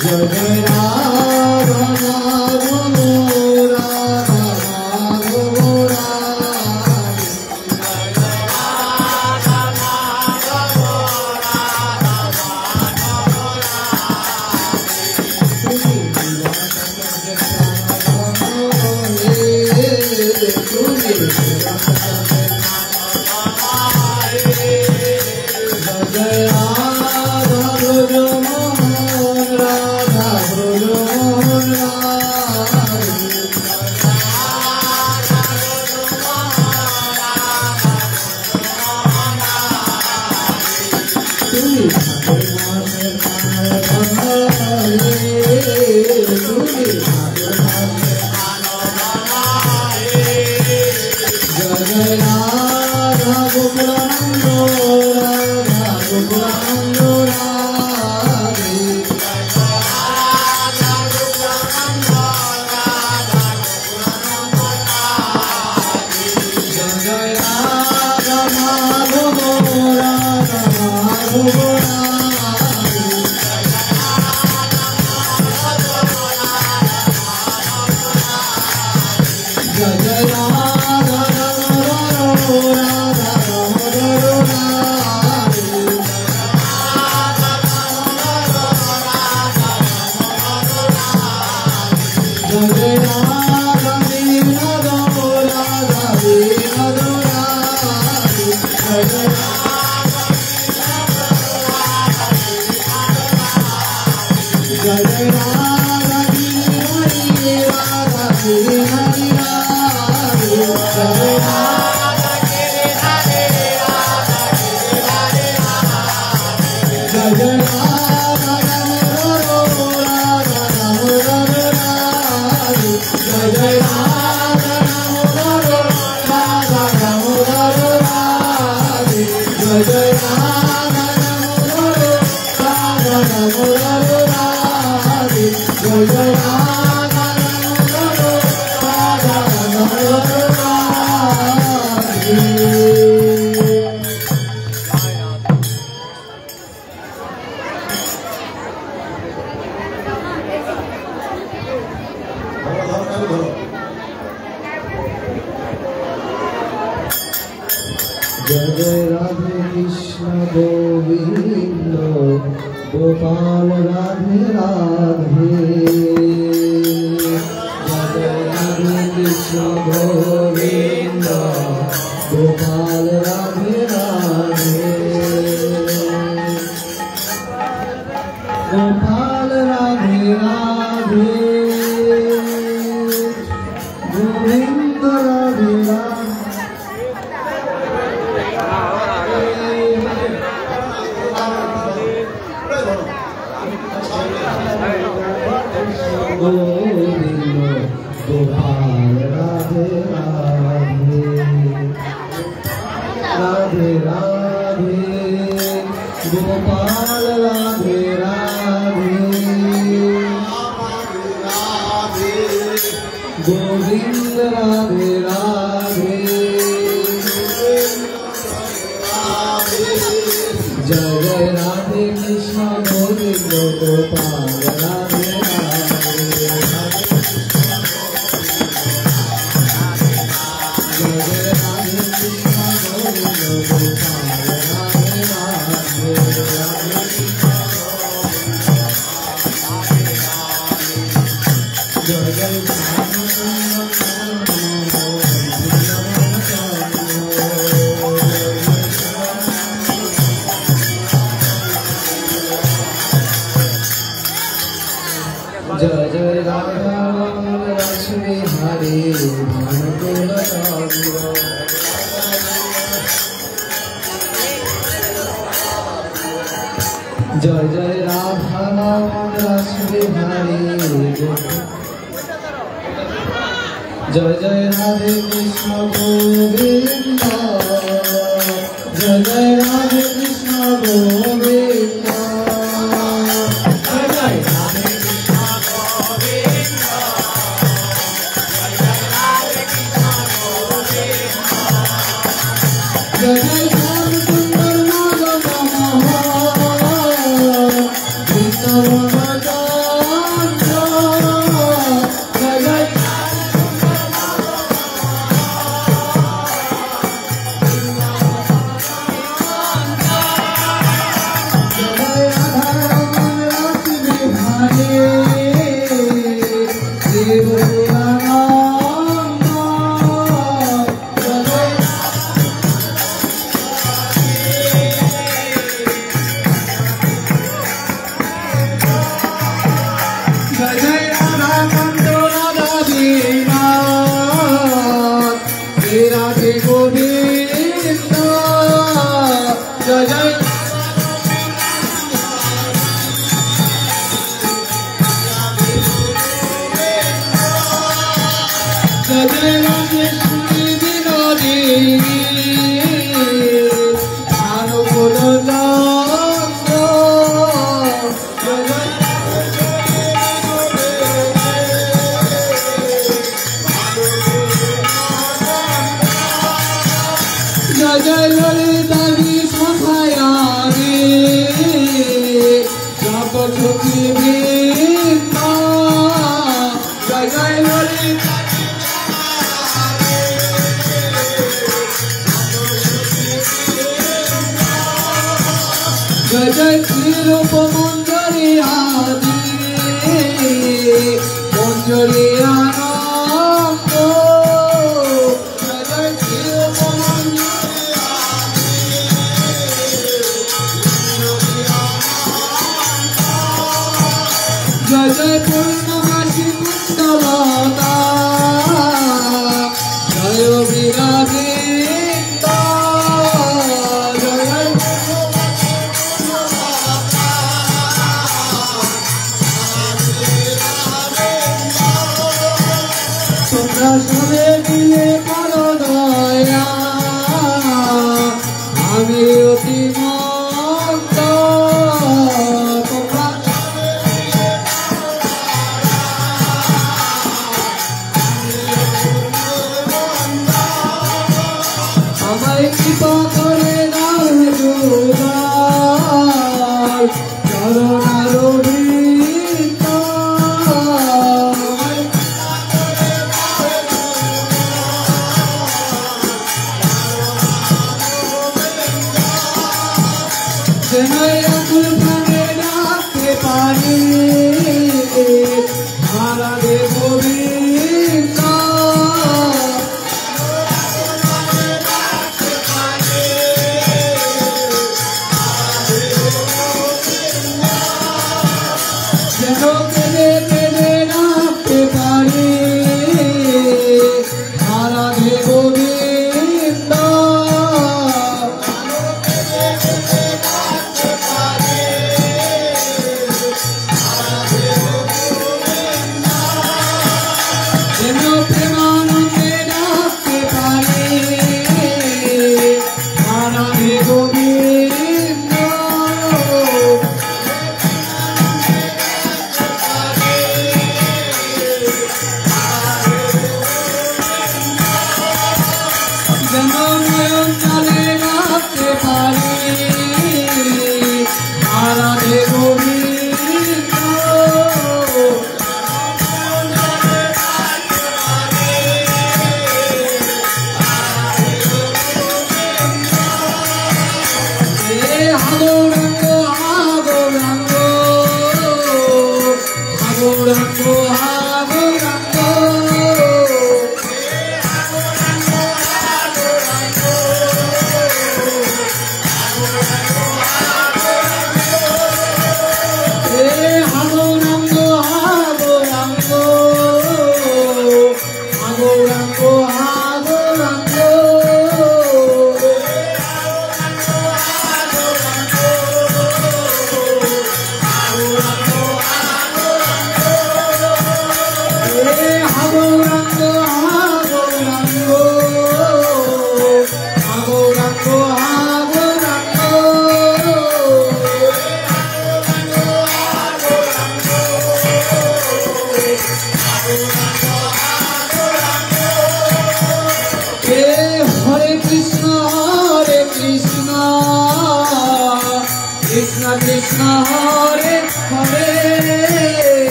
Speaker 3: জয় জয় রাধা মাধব রাধা মাধব রাধে জয় রাধা ব্রজমোহন রাধা ব্রজমোহন রাধে তুমি ঠাকুর মাসের প্রাণধন হে তুমি ঠাকুর মাসের প্রাণধন হে জয় জয় রাধা গোকুলানন্দ রাধা গোকুলানন্দ রাধে জয় জয় রাধা মাধব রাধা মাধব রাধে Jai যেন আকুল প্রাণে ডাকতে পারি রাধে গোবিন্দ যেন কেঁদে কেঁদে ডাকতে পারি রাধে গোবিন্দ যেন প্রেমানন্দে ডাকতে পারি রাধে গোবিন্দ যেন নয়ন জলে ডাকতে পারি রাধে গোবিন্দ আগৌরাঙ্গ আগৌরাঙ্গ আগৌরাঙ্গ আগৌরাঙ্গ আগৌরাঙ্গ আগৌরাঙ্গ আগৌরাঙ্গ আগৌরাঙ্গ আগৌরাঙ্গ আগৌরাঙ্গ আগৌরাঙ্গ আগৌরাঙ্গ হরে কৃষ্ণ কৃষ্ণ কৃষ্ণ হরে হরে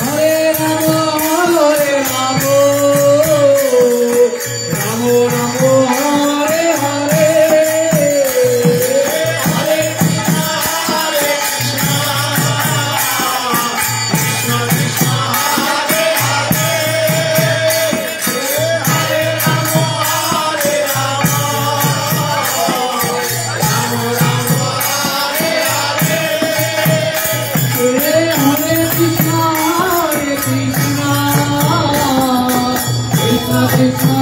Speaker 3: হরে রাম রাম রাম হরে হরে হরে Krishna